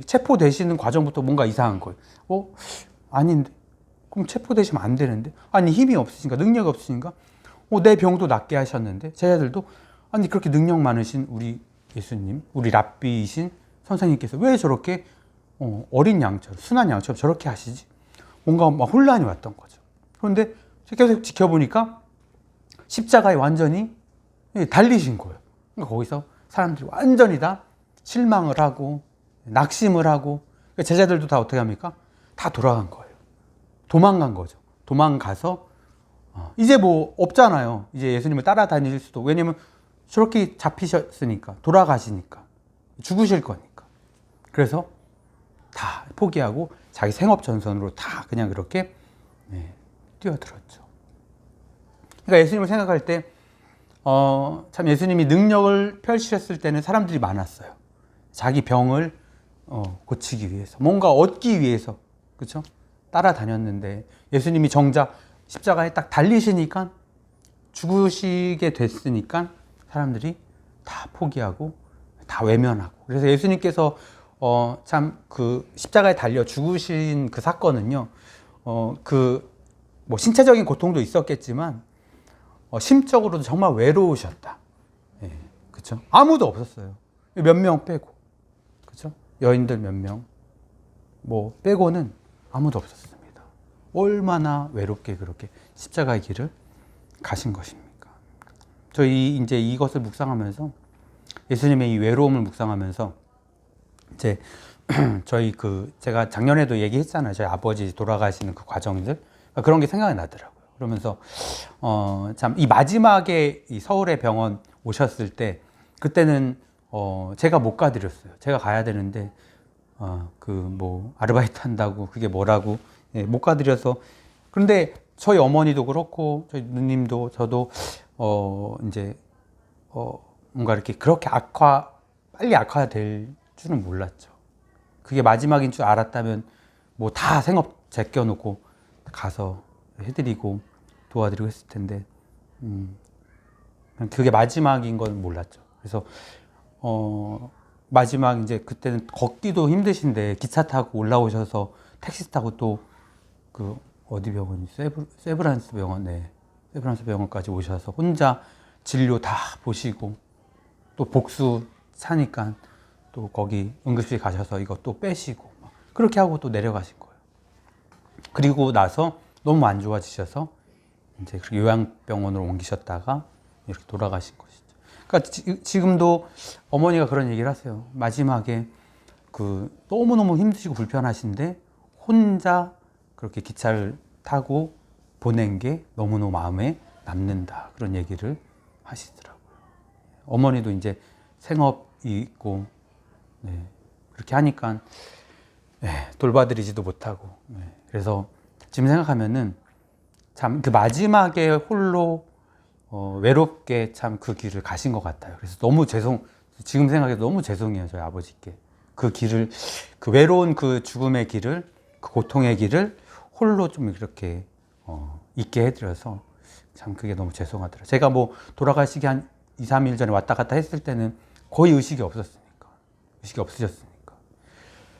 체포되시는 과정부터 뭔가 이상한 거예요. 아닌데? 그럼 체포되시면 안 되는데? 아니, 힘이 없으신가? 능력이 없으신가? 내 병도 낫게 하셨는데? 제자들도, 아니, 그렇게 능력 많으신 우리 예수님, 우리 랍비이신 선생님께서 왜 저렇게 어린 양처럼, 순한 양처럼 저렇게 하시지? 뭔가 막 혼란이 왔던 거죠. 그런데 계속 지켜보니까 십자가에 완전히 달리신 거예요. 그러니까 거기서 사람들이 완전히 다 실망을 하고, 낙심을 하고, 제자들도 다 어떻게 합니까? 다 돌아간 거예요. 도망간 거죠. 도망가서 이제 뭐 없잖아요. 이제 예수님을 따라다닐 수도. 왜냐면 저렇게 잡히셨으니까, 돌아가시니까, 죽으실 거니까. 그래서 다 포기하고 자기 생업전선으로 다 그냥 그렇게 뛰어들었죠. 그러니까 예수님을 생각할 때 참 예수님이 능력을 펼치셨을 때는 사람들이 많았어요. 자기 병을 고치기 위해서, 뭔가 얻기 위해서, 그렇죠? 따라다녔는데 예수님이 정작 십자가에 딱 달리시니까, 죽으시게 됐으니까 사람들이 다 포기하고 다 외면하고. 그래서 예수님께서 참 그 십자가에 달려 죽으신 그 사건은요, 뭐 신체적인 고통도 있었겠지만 심적으로도 정말 외로우셨다. 그렇죠? 아무도 없었어요. 몇 명 빼고, 그렇죠? 여인들 몇 명 뭐 빼고는 아무도 없었습니다. 얼마나 외롭게 그렇게 십자가의 길을 가신 것입니까? 저희 이제 이것을 묵상하면서 예수님의 이 외로움을 묵상하면서 이제 저희 제가 작년에도 얘기했잖아요. 저희 아버지 돌아가시는 그 과정들 그런 게 생각이 나더라고요. 그러면서 참 이 마지막에 이 서울의 병원 오셨을 때 그때는 제가 못 가드렸어요. 제가 가야 되는데 아르바이트 한다고 그게 뭐라고 못 가드려서. 그런데 저희 어머니도 그렇고 저희 누님도 저도 이제 뭔가 이렇게 그렇게 빨리 악화될 줄은 몰랐죠. 그게 마지막인 줄 알았다면 뭐 다 생업 제껴놓고 가서 해드리고 도와드리고 했을 텐데 그게 마지막인 건 몰랐죠. 그래서 마지막 이제 그때는 걷기도 힘드신데 기차 타고 올라오셔서 택시 타고 또 어디 병원이 세브란스 병원, 세브란스 병원까지 오셔서 혼자 진료 다 보시고 또 복수 차니까 또 거기 응급실 가셔서 이거 또 빼시고 그렇게 하고 또 내려가신 거예요. 그리고 나서 너무 안 좋아지셔서 이제 요양병원으로 옮기셨다가 이렇게 돌아가신 것이죠. 그러니까 지금도 어머니가 그런 얘기를 하세요. 마지막에 너무너무 힘드시고 불편하신데 혼자 그렇게 기차를 타고 보낸 게 너무너무 마음에 남는다. 그런 얘기를 하시더라고요. 어머니도 이제 생업이 있고 그렇게 하니까 돌봐드리지도 못하고 그래서 지금 생각하면은 참 그 마지막에 홀로 외롭게 참 그 길을 가신 것 같아요. 그래서 너무 지금 생각해도 너무 죄송해요. 저희 아버지께 그 길을 외로운 죽음의 길을 고통의 길을 홀로 좀 이렇게 있게 해드려서 참 그게 너무 죄송하더라고요. 제가 돌아가시기 한 2, 3일 전에 왔다 갔다 했을 때는 거의 의식이 없으셨으니까.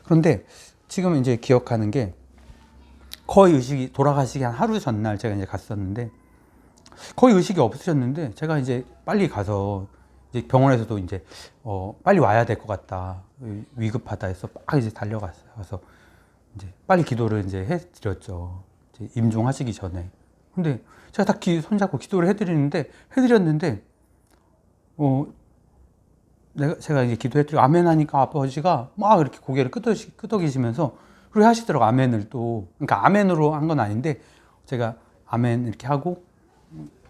그런데 지금 이제 기억하는 게 거의 돌아가시기 한 하루 전날 제가 이제 갔었는데 거의 의식이 없으셨는데 제가 이제 빨리 가서 이제 병원에서도 이제 빨리 와야 될 것 같다, 위급하다 해서 막 이제 달려갔어요. 그래서 이제 빨리 기도를 이제 해드렸죠. 이제 임종하시기 전에. 근데 제가 딱 손잡고 기도를 해드렸는데 제가 이제 기도해드리고 아멘 하니까 아버지가 막 이렇게 고개를 끄덕이시면서 그렇게 하시더라고. 아멘을 또. 그러니까 아멘으로 한 건 아닌데 제가 아멘 이렇게 하고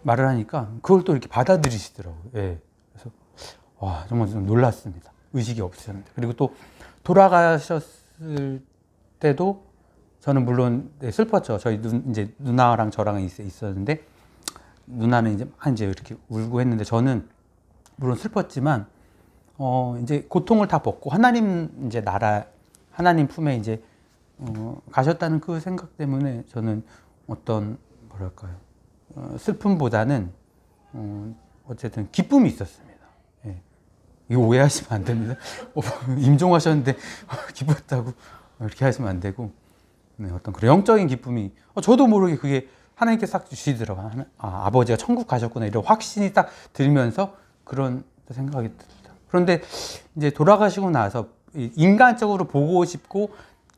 말을 하니까 그걸 또 이렇게 받아들이시더라고요. 예. 그래서 와, 정말 좀 놀랐습니다. 의식이 없으셨는데. 그리고 또 돌아가셨을 때도 저는 물론 슬펐죠. 저희 이제 누나랑 저랑 있었는데 누나는 이제 이렇게 울고 했는데 저는 물론 슬펐지만 이제 고통을 다 벗고 하나님 이제 하나님 품에 이제 가셨다는 그 생각 때문에 저는 어떤 슬픔보다는 어쨌든 기쁨이 있었습니다. 예. 이거 오해하시면 안 됩니다. 임종하셨는데 기뻤다고 이렇게 하시면 안 되고 어떤 그런 영적인 기쁨이 저도 모르게 그게 하나님께 싹 주시더라고요. 아버지가 천국 가셨구나 이런 확신이 딱 들면서 그런 생각이 듭니다. 그런데 이제 돌아가시고 나서 인간적으로 보고 싶고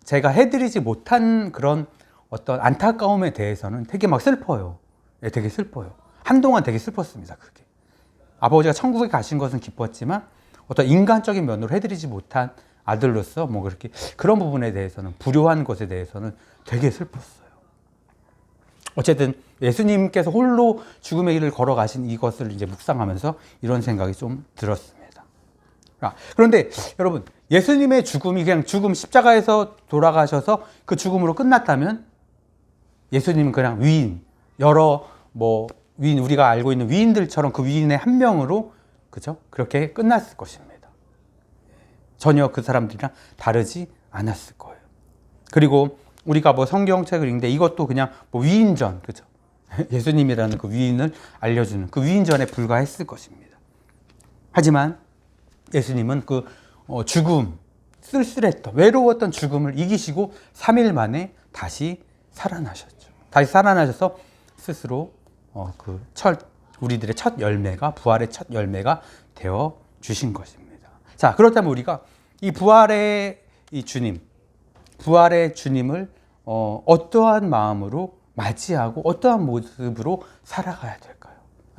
제가 해드리지 못한 그런 어떤 안타까움에 대해서는 되게 막 슬퍼요. 되게 슬퍼요. 한동안 되게 슬펐습니다. 그게 아버지가 천국에 가신 것은 기뻤지만 어떤 인간적인 면으로 해드리지 못한 아들로서 그렇게 그런 부분에 대해서는 불효한 것에 대해서는 되게 슬펐어요. 어쨌든 예수님께서 홀로 죽음의 길을 걸어가신 이것을 이제 묵상하면서 이런 생각이 좀 들었습니다. 그런데 여러분, 예수님의 죽음이 그냥 십자가에서 돌아가셔서 그 죽음으로 끝났다면 예수님은 그냥 위인, 우리가 알고 있는 위인들처럼 그 위인의 한 명으로 그렇게 끝났을 것입니다. 전혀 그 사람들이랑 다르지 않았을 거예요. 그리고 우리가 성경책을 읽는데 이것도 그냥 위인전, 예수님이라는 그 위인을 알려주는 그 위인전에 불과했을 것입니다. 하지만 예수님은 쓸쓸했던, 외로웠던 죽음을 이기시고 3일 만에 다시 살아나셨죠. 다시 살아나셔서 스스로 우리들의 첫 열매가, 부활의 첫 열매가 되어 주신 것입니다. 자, 그렇다면 우리가 이 부활의 주님을 어떠한 마음으로 맞이하고 어떠한 모습으로 살아가야 될까?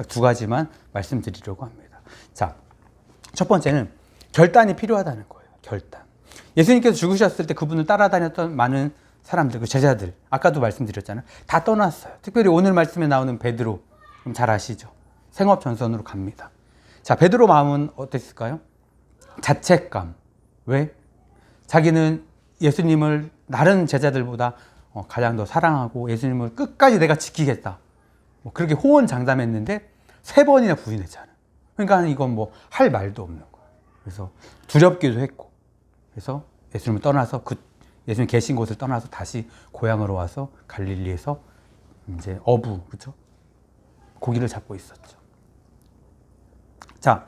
두 가지만 말씀드리려고 합니다. 자, 첫 번째는 결단이 필요하다는 거예요. 결단. 예수님께서 죽으셨을 때 그분을 따라다녔던 많은 사람들, 그 제자들, 아까도 말씀드렸잖아요. 다 떠났어요. 특별히 오늘 말씀에 나오는 베드로, 잘 아시죠? 생업 전선으로 갑니다. 자, 베드로 마음은 어땠을까요? 자책감. 왜? 자기는 예수님을 다른 제자들보다 가장 더 사랑하고 예수님을 끝까지 내가 지키겠다. 뭐 그렇게 호언장담했는데 3번이나 부인했잖아요. 그러니까 이건 뭐 할 말도 없는 거예요. 그래서 두렵기도 했고, 그래서 예수님을 떠나서 예수님 계신 곳을 떠나서 다시 고향으로 와서 갈릴리에서 이제 그렇죠? 고기를 잡고 있었죠. 자,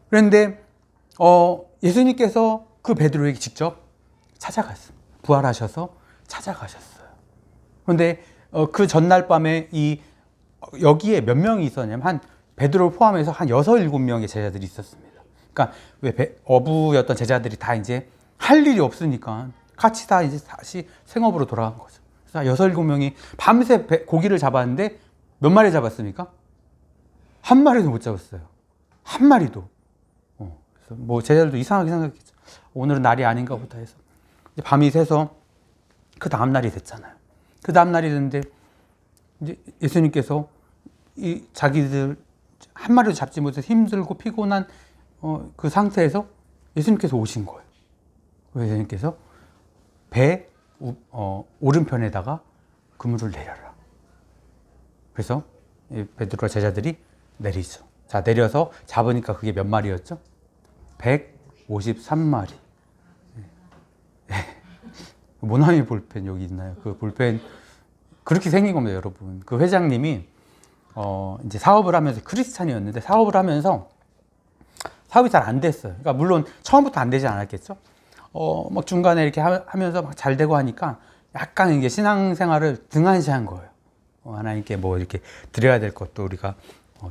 그런데 예수님께서 그 베드로에게 직접 찾아갔습니다. 부활하셔서 찾아가셨어요. 그런데 그 전날 밤에 여기에 몇 명이 있었냐면 베드로를 포함해서 한 6, 7명의 제자들이 있었습니다. 그러니까 왜 어부였던 제자들이 다 이제 할 일이 없으니까 같이 다 이제 다시 생업으로 돌아간 거죠. 그래서 6, 7명이 밤새 고기를 잡았는데 몇 마리 잡았습니까? 한 마리도 못 잡았어요. 한 마리도. 그래서 뭐 제자들도 이상하게 생각했죠. 오늘은 날이 아닌가 보다 해서. 밤이 새서 그 다음 날이 됐잖아요. 그 다음 날이 됐는데 이제 예수님께서 자기들 한 마리도 잡지 못해서 힘들고 피곤한 그 상태에서 예수님께서 오신 거예요. 예수님께서 배 오른편에다가 그물을 내려라. 그래서 베드로와 제자들이 내리죠. 자, 내려서 잡으니까 그게 몇 마리였죠? 153마리. 모나미 볼펜 여기 있나요? 그 볼펜 그렇게 생긴 겁니다, 여러분. 그 회장님이 이제 사업을 하면서 크리스찬이었는데 사업을 하면서 사업이 잘 안 됐어요. 그러니까 물론 처음부터 안 되지 않았겠죠. 막 중간에 이렇게 하면서 막 잘 되고 하니까 약간 이게 신앙생활을 등한시한 거예요. 하나님께 뭐 이렇게 드려야 될 것도 우리가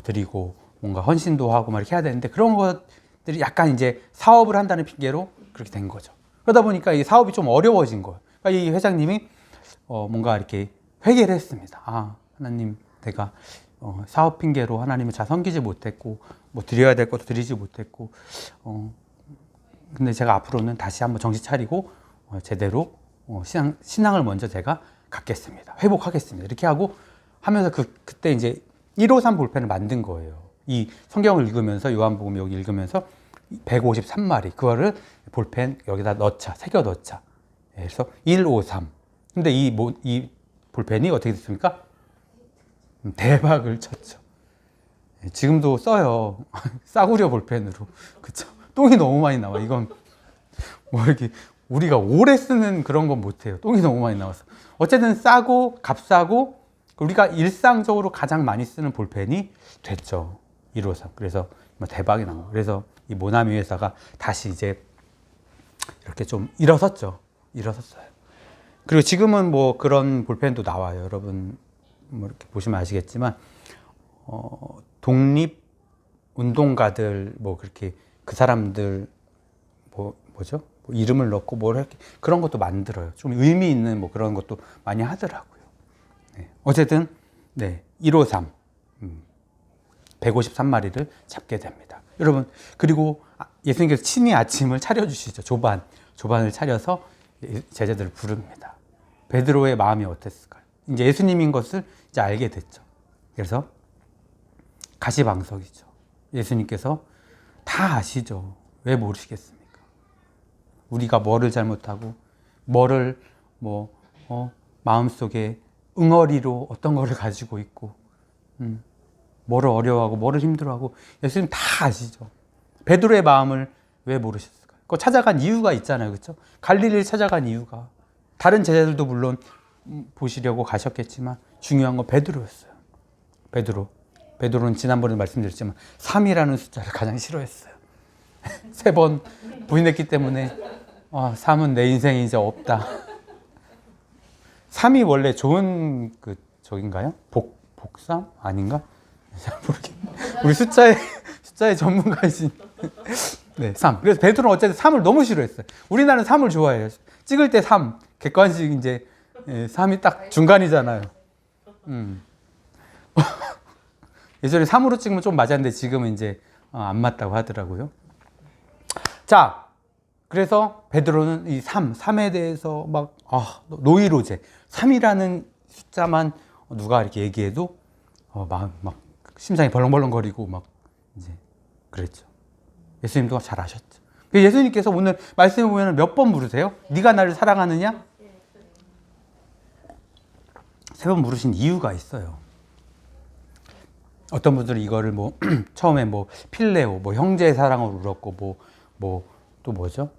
드리고 뭔가 헌신도 하고 막 이렇게 해야 되는데 그런 것들이 약간 이제 사업을 한다는 핑계로 그렇게 된 거죠. 그러다 보니까 이 사업이 좀 어려워진 거예요. 그러니까 이 회장님이 뭔가 이렇게 회개를 했습니다. 아, 하나님, 내가 사업 핑계로 하나님을 잘 섬기지 못했고, 뭐 드려야 될 것도 드리지 못했고, 근데 제가 앞으로는 다시 한번 정신 차리고 제대로 신앙을 먼저 제가 갖겠습니다. 회복하겠습니다. 이렇게 하면서 그때 이제 153 볼펜을 만든 거예요. 이 성경을 읽으면서 요한복음 여기 읽으면서 153마리 그거를 볼펜 여기다 새겨 넣자. 그래서 153. 근데 이 볼펜이 어떻게 됐습니까? 대박을 쳤죠. 지금도 써요. 싸구려 볼펜으로. 그쵸? 똥이 너무 많이 나와. 이건 뭐 이렇게 우리가 오래 쓰는 그런 건 못해요. 똥이 너무 많이 나와서. 어쨌든 싸고 값싸고 우리가 일상적으로 가장 많이 쓰는 볼펜이 됐죠. 153. 그래서 대박이 난 거예요. 그래서 이 모나미 회사가 다시 이제 이렇게 좀 일어섰죠. 일어섰어요. 그리고 지금은 뭐 그런 볼펜도 나와요. 여러분 뭐 이렇게 보시면 아시겠지만 독립 운동가들 뭐 그렇게 그 사람들 뭐죠? 뭐 이름을 넣고 뭘 이렇게 그런 것도 만들어요. 좀 의미 있는 뭐 그런 것도 많이 하더라고요. 네. 어쨌든 네, 153 153마리를 잡게 됩니다. 여러분, 그리고 예수님께서 친히 아침을 차려주시죠. 조반을 차려서 제자들을 부릅니다. 베드로의 마음이 어땠을까요? 이제 예수님인 것을 이제 알게 됐죠. 그래서 가시방석이죠. 예수님께서 다 아시죠. 왜 모르시겠습니까? 우리가 뭐를 잘못하고 뭐를 마음속에 응어리로 어떤 거를 가지고 있고 뭐를 어려워하고 뭐를 힘들어하고 예수님 다 아시죠. 베드로의 마음을 왜 모르셨을까요? 그 찾아간 이유가 있잖아요. 그렇죠? 갈릴리를 찾아간 이유가 다른 제자들도 물론 보시려고 가셨겠지만 중요한 건 베드로였어요. 베드로는 지난번에 말씀드렸지만 3이라는 숫자를 가장 싫어했어요. 3번 부인했기 때문에 3은 내 인생에 이제 없다. 3이 원래 좋은 저긴가요? 복삼 아닌가? 잘 모르겠네. 우리 숫자의 전문가이신. 네, 3. 그래서 베드로는 어쨌든 3을 너무 싫어했어요. 우리나라는 3을 좋아해요. 찍을 때 3. 객관식 이제 3이 딱 중간이잖아요. 예전에 3으로 찍으면 좀 맞았는데 지금은 이제 안 맞다고 하더라고요. 자, 그래서 베드로는 이 3에 대해서 막 노이로제 3이라는 숫자만 누가 이렇게 얘기해도 막 심장이 벌렁벌렁거리고 막 이제 그랬죠. 예수님도 잘 아셨죠. 예수님께서 오늘 말씀해 보면 몇 번 물으세요? 네가 나를 사랑하느냐? 3번 물으신 이유가 있어요. 어떤 분들은 이거를 뭐 처음에 뭐 필레오, 뭐 형제의 사랑으로 물었고 또 뭐죠?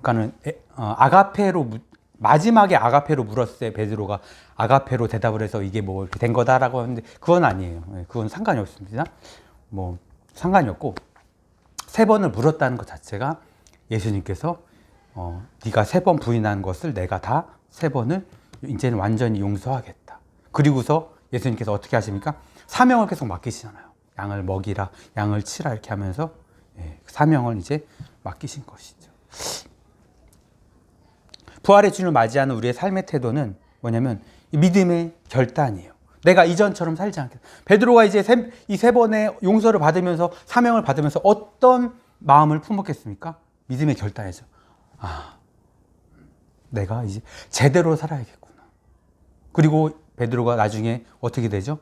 그러니까는 아가페로 마지막에 아가페로 물었을 때 베드로가 아가페로 대답을 해서 이게 뭐 이렇게 된 거다라고 하는데 그건 아니에요. 그건 상관이 없습니다. 뭐 상관이 없고 3번을 물었다는 것 자체가 예수님께서 네가 3번 부인한 것을 내가 다 3번을 이제는 완전히 용서하겠다. 그리고서 예수님께서 어떻게 하십니까? 사명을 계속 맡기시잖아요. 양을 먹이라, 양을 치라 이렇게 하면서 사명을 이제 맡기신 것이죠. 부활의 주님을 맞이하는 우리의 삶의 태도는 뭐냐면 믿음의 결단이에요. 내가 이전처럼 살지 않겠다. 베드로가 이제 이 3번의 용서를 받으면서 사명을 받으면서 어떤 마음을 품었겠습니까? 믿음의 결단이죠. 내가 이제 제대로 살아야겠구나. 그리고 베드로가 나중에 어떻게 되죠?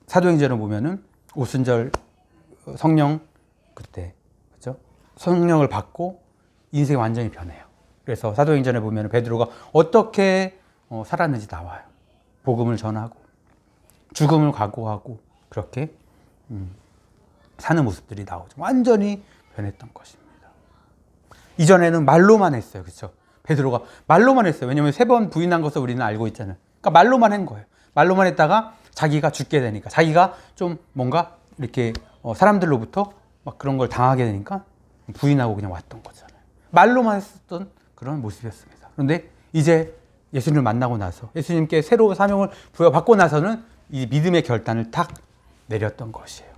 사도행전을 보면은 오순절 성령 그때 그렇죠? 성령을 받고 인생이 완전히 변해요. 그래서 사도행전에 보면 베드로가 어떻게 살았는지 나와요. 복음을 전하고 죽음을 각오하고 그렇게 사는 모습들이 나오죠. 완전히 변했던 것입니다. 이전에는 말로만 했어요. 그렇죠? 베드로가 말로만 했어요. 왜냐하면 3번 부인한 것을 우리는 알고 있잖아요. 그러니까 말로만 한 거예요. 말로만 했다가 자기가 죽게 되니까 자기가 좀 뭔가 이렇게 사람들로부터 막 그런 걸 당하게 되니까 부인하고 그냥 왔던 거잖아요. 말로만 했었던 그런 모습이었습니다. 그런데 이제 예수님을 만나고 나서 예수님께 새로운 사명을 부여받고 나서는 이 믿음의 결단을 탁 내렸던 것이에요.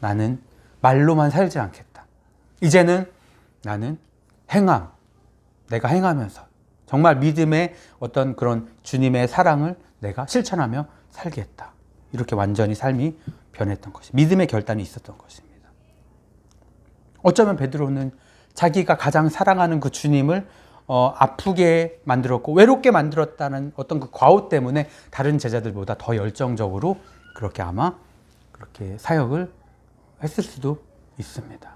나는 말로만 살지 않겠다. 이제는 나는 내가 행하면서 정말 믿음의 어떤 그런 주님의 사랑을 내가 실천하며 살겠다. 이렇게 완전히 삶이 변했던 것이 믿음의 결단이 있었던 것입니다. 어쩌면 베드로는 자기가 가장 사랑하는 그 주님을 아프게 만들었고 외롭게 만들었다는 어떤 그 과오 때문에 다른 제자들보다 더 열정적으로 그렇게 아마 그렇게 사역을 했을 수도 있습니다.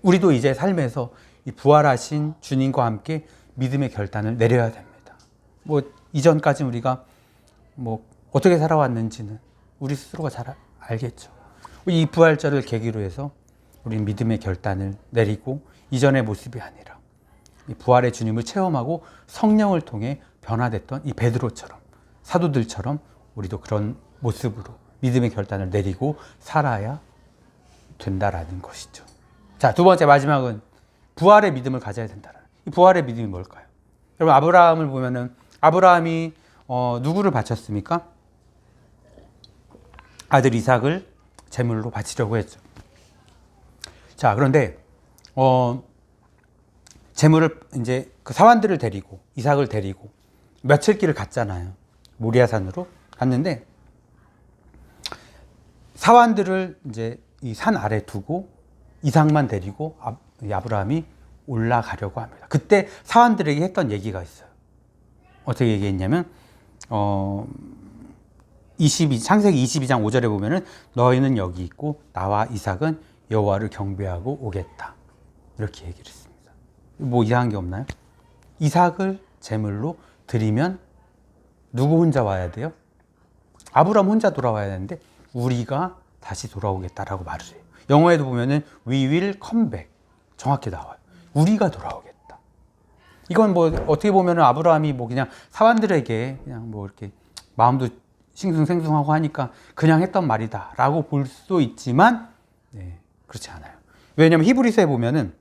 우리도 이제 삶에서 이 부활하신 주님과 함께 믿음의 결단을 내려야 됩니다. 뭐 이전까지 우리가 뭐 어떻게 살아왔는지는 우리 스스로가 잘 알겠죠. 이 부활절을 계기로 해서 우리는 믿음의 결단을 내리고 이전의 모습이 아니라 이 부활의 주님을 체험하고 성령을 통해 변화됐던 이 베드로처럼 사도들처럼 우리도 그런 모습으로 믿음의 결단을 내리고 살아야 된다라는 것이죠. 자, 두 번째 마지막은 부활의 믿음을 가져야 된다라는. 이 부활의 믿음이 뭘까요? 여러분 아브라함을 보면은 아브라함이 누구를 바쳤습니까? 아들 이삭을 제물로 바치려고 했죠. 자, 그런데 제물을 이제 그 사환들을 데리고 이삭을 데리고 며칠 길을 갔잖아요. 모리아산으로 갔는데 사환들을 이제 이 산 아래 두고 이삭만 데리고 아브라함이 올라가려고 합니다. 그때 사환들에게 했던 얘기가 있어요. 어떻게 얘기했냐면 창세기 22장 5절에 보면은 너희는 여기 있고 나와 이삭은 여호와를 경배하고 오겠다. 이렇게 얘기를 했습니다. 뭐 이상한 게 없나요? 이삭을 제물로 드리면 누구 혼자 와야 돼요? 아브라함 혼자 돌아와야 되는데 우리가 다시 돌아오겠다라고 말을 해요. 영어에도 보면은 we will come back. 정확히 나와요. 우리가 돌아오겠다. 이건 뭐 어떻게 보면은 아브라함이 뭐 그냥 사환들에게 그냥 뭐 이렇게 마음도 싱숭생숭하고 하니까 그냥 했던 말이다라고 볼 수도 있지만 그렇지 않아요. 왜냐하면 히브리서에 보면은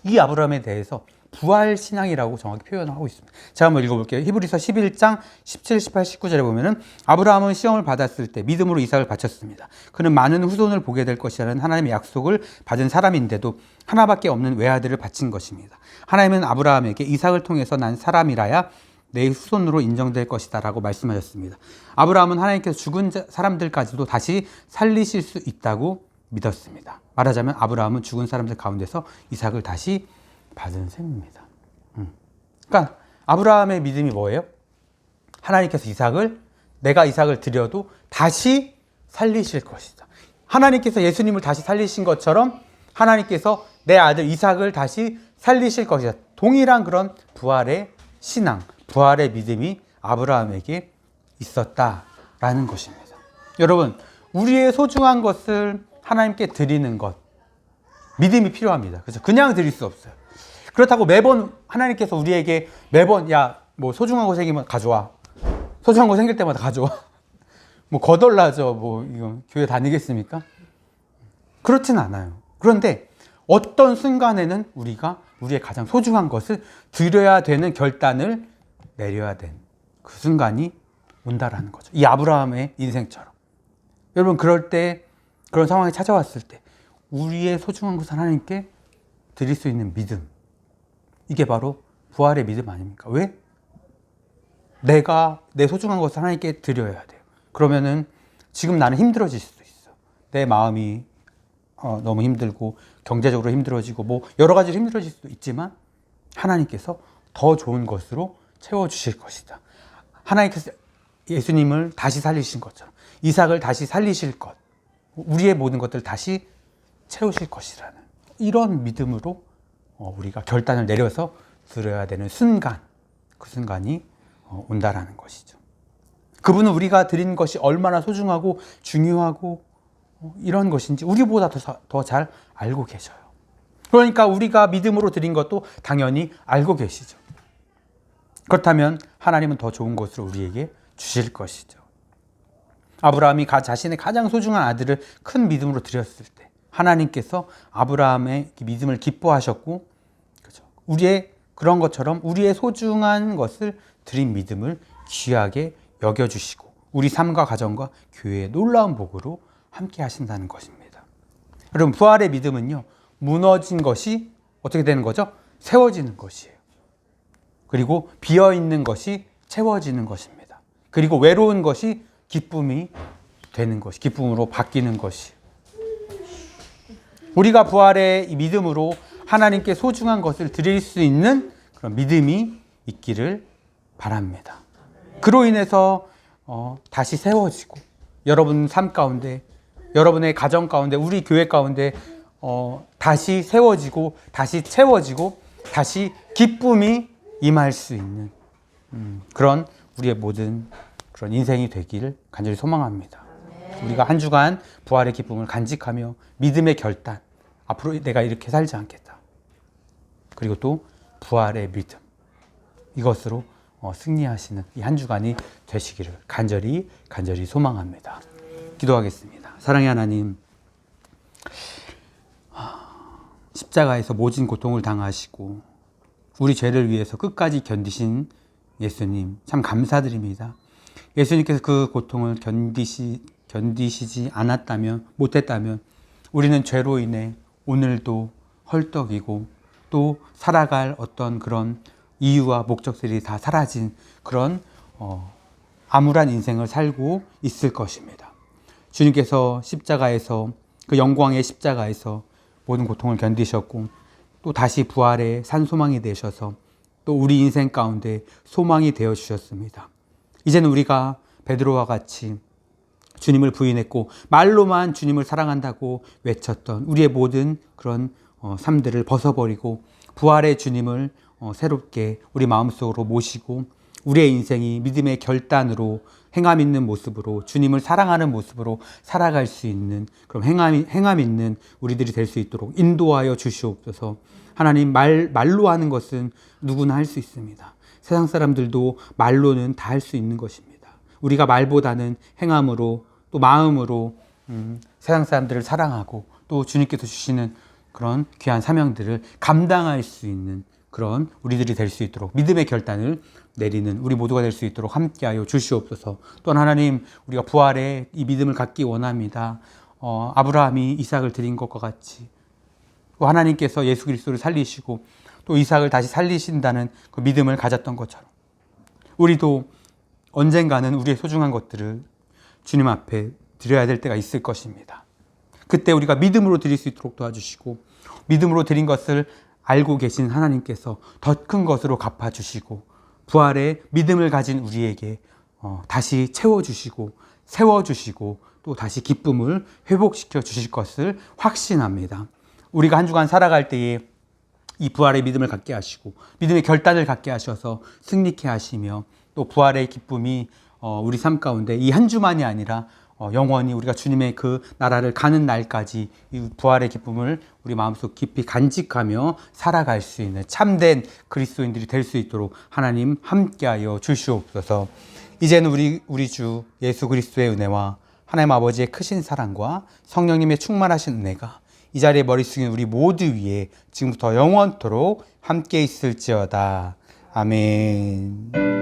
이 아브라함에 대해서 부활 신앙이라고 정확히 표현하고 있습니다. 제가 한번 읽어볼게요. 히브리서 11장 17, 18, 19절에 보면은 아브라함은 시험을 받았을 때 믿음으로 이삭을 바쳤습니다. 그는 많은 후손을 보게 될 것이라는 하나님의 약속을 받은 사람인데도 하나밖에 없는 외아들을 바친 것입니다. 하나님은 아브라함에게 이삭을 통해서 난 사람이라야 내 후손으로 인정될 것이다 라고 말씀하셨습니다. 아브라함은 하나님께서 죽은 사람들까지도 다시 살리실 수 있다고 믿었습니다. 말하자면 아브라함은 죽은 사람들 가운데서 이삭을 다시 받은 셈입니다. 그러니까 아브라함의 믿음이 뭐예요? 하나님께서 내가 이삭을 드려도 다시 살리실 것이다. 하나님께서 예수님을 다시 살리신 것처럼 하나님께서 내 아들 이삭을 다시 살리실 것이다. 동일한 그런 부활의 신앙, 부활의 믿음이 아브라함에게 있었다라는 것입니다. 여러분, 우리의 소중한 것을 하나님께 드리는 것, 믿음이 필요합니다. 그래서 그냥 드릴 수 없어요. 그렇다고 매번 하나님께서 우리에게 매번 뭐 소중한 거 생기면 가져와. 소중한 거 생길 때마다 가져와. 뭐 거덜나죠. 뭐 이거 교회 다니겠습니까? 그렇진 않아요. 그런데 어떤 순간에는 우리가 우리의 가장 소중한 것을 드려야 되는 결단을 내려야 되는 그 순간이 온다라는 거죠. 이 아브라함의 인생처럼. 여러분, 그럴 때, 그런 상황이 찾아왔을 때 우리의 소중한 것을 하나님께 드릴 수 있는 믿음, 이게 바로 부활의 믿음 아닙니까? 왜? 내가 내 소중한 것을 하나님께 드려야 돼요. 그러면은 지금 나는 힘들어질 수도 있어. 내 마음이 너무 힘들고 경제적으로 힘들어지고 뭐 여러 가지로 힘들어질 수도 있지만 하나님께서 더 좋은 것으로 채워주실 것이다. 하나님께서 예수님을 다시 살리신 것처럼 이삭을 다시 살리실 것, 우리의 모든 것들을 다시 채우실 것이라는 이런 믿음으로 우리가 결단을 내려서 드려야 되는 순간, 그 순간이 온다라는 것이죠. 그분은 우리가 드린 것이 얼마나 소중하고 중요하고 이런 것인지 우리보다 더 잘 알고 계셔요. 그러니까 우리가 믿음으로 드린 것도 당연히 알고 계시죠. 그렇다면 하나님은 더 좋은 것으로 우리에게 주실 것이죠. 아브라함이 자신의 가장 소중한 아들을 큰 믿음으로 드렸을 때 하나님께서 아브라함의 믿음을 기뻐하셨고, 그렇죠. 우리의 그런 것처럼 우리의 소중한 것을 드린 믿음을 귀하게 여겨주시고 우리 삶과 가정과 교회의 놀라운 복으로 함께 하신다는 것입니다. 여러분, 부활의 믿음은요, 무너진 것이 어떻게 되는 거죠? 세워지는 것이에요. 그리고 비어있는 것이 채워지는 것입니다. 그리고 외로운 것이 기쁨이 되는 것이, 기쁨으로 바뀌는 것이. 우리가 부활의 이 믿음으로 하나님께 소중한 것을 드릴 수 있는 그런 믿음이 있기를 바랍니다. 그로 인해서 다시 세워지고 여러분 삶 가운데, 여러분의 가정 가운데, 우리 교회 가운데 다시 세워지고 다시 채워지고 다시 기쁨이 임할 수 있는 그런 우리의 모든 그런 인생이 되기를 간절히 소망합니다. 우리가 한 주간 부활의 기쁨을 간직하며 믿음의 결단, 앞으로 내가 이렇게 살지 않겠다. 그리고 또 부활의 믿음, 이것으로 승리하시는 이 한 주간이 되시기를 간절히 소망합니다. 기도하겠습니다. 사랑의 하나님, 십자가에서 모진 고통을 당하시고 우리 죄를 위해서 끝까지 견디신 예수님, 참 감사드립니다. 예수님께서 그 고통을 견디시지 않았다면, 못했다면 우리는 죄로 인해 오늘도 헐떡이고 또 살아갈 어떤 그런 이유와 목적들이 다 사라진 그런 암울한 인생을 살고 있을 것입니다. 주님께서 십자가에서, 그 영광의 십자가에서 모든 고통을 견디셨고 또 다시 부활의 산소망이 되셔서 또 우리 인생 가운데 소망이 되어 주셨습니다. 이제는 우리가 베드로와 같이 주님을 부인했고 말로만 주님을 사랑한다고 외쳤던 우리의 모든 그런 삶들을 벗어버리고 부활의 주님을 새롭게 우리 마음속으로 모시고 우리의 인생이 믿음의 결단으로 행함 있는 모습으로 주님을 사랑하는 모습으로 살아갈 수 있는 그런 행함 있는 우리들이 될 수 있도록 인도하여 주시옵소서. 하나님, 말로 하는 것은 누구나 할 수 있습니다. 세상 사람들도 말로는 다 할 수 있는 것입니다. 우리가 말보다는 행함으로 또 마음으로 세상 사람들을 사랑하고 또 주님께서 주시는 그런 귀한 사명들을 감당할 수 있는 그런 우리들이 될 수 있도록 믿음의 결단을 내리는 우리 모두가 될 수 있도록 함께하여 주시옵소서. 또한 하나님, 우리가 부활의 이 믿음을 갖기 원합니다. 아브라함이 이삭을 드린 것과 같이 또 하나님께서 예수 그리스도를 살리시고 또 이삭을 다시 살리신다는 그 믿음을 가졌던 것처럼 우리도 언젠가는 우리의 소중한 것들을 주님 앞에 드려야 될 때가 있을 것입니다. 그때 우리가 믿음으로 드릴 수 있도록 도와주시고, 믿음으로 드린 것을 알고 계신 하나님께서 더 큰 것으로 갚아주시고, 부활의 믿음을 가진 우리에게 다시 채워주시고 세워주시고 또 다시 기쁨을 회복시켜 주실 것을 확신합니다. 우리가 한 주간 살아갈 때에 이 부활의 믿음을 갖게 하시고 믿음의 결단을 갖게 하셔서 승리케 하시며, 또 부활의 기쁨이 우리 삶 가운데 이 한 주만이 아니라 영원히 우리가 주님의 그 나라를 가는 날까지 이 부활의 기쁨을 우리 마음속 깊이 간직하며 살아갈 수 있는 참된 그리스도인들이 될 수 있도록 하나님 함께하여 주시옵소서. 이제는 우리 주 예수 그리스도의 은혜와 하나님 아버지의 크신 사랑과 성령님의 충만하신 은혜가 이 자리에 머리 숙인 우리 모두 위에 지금부터 영원토록 함께 있을지어다. 아멘.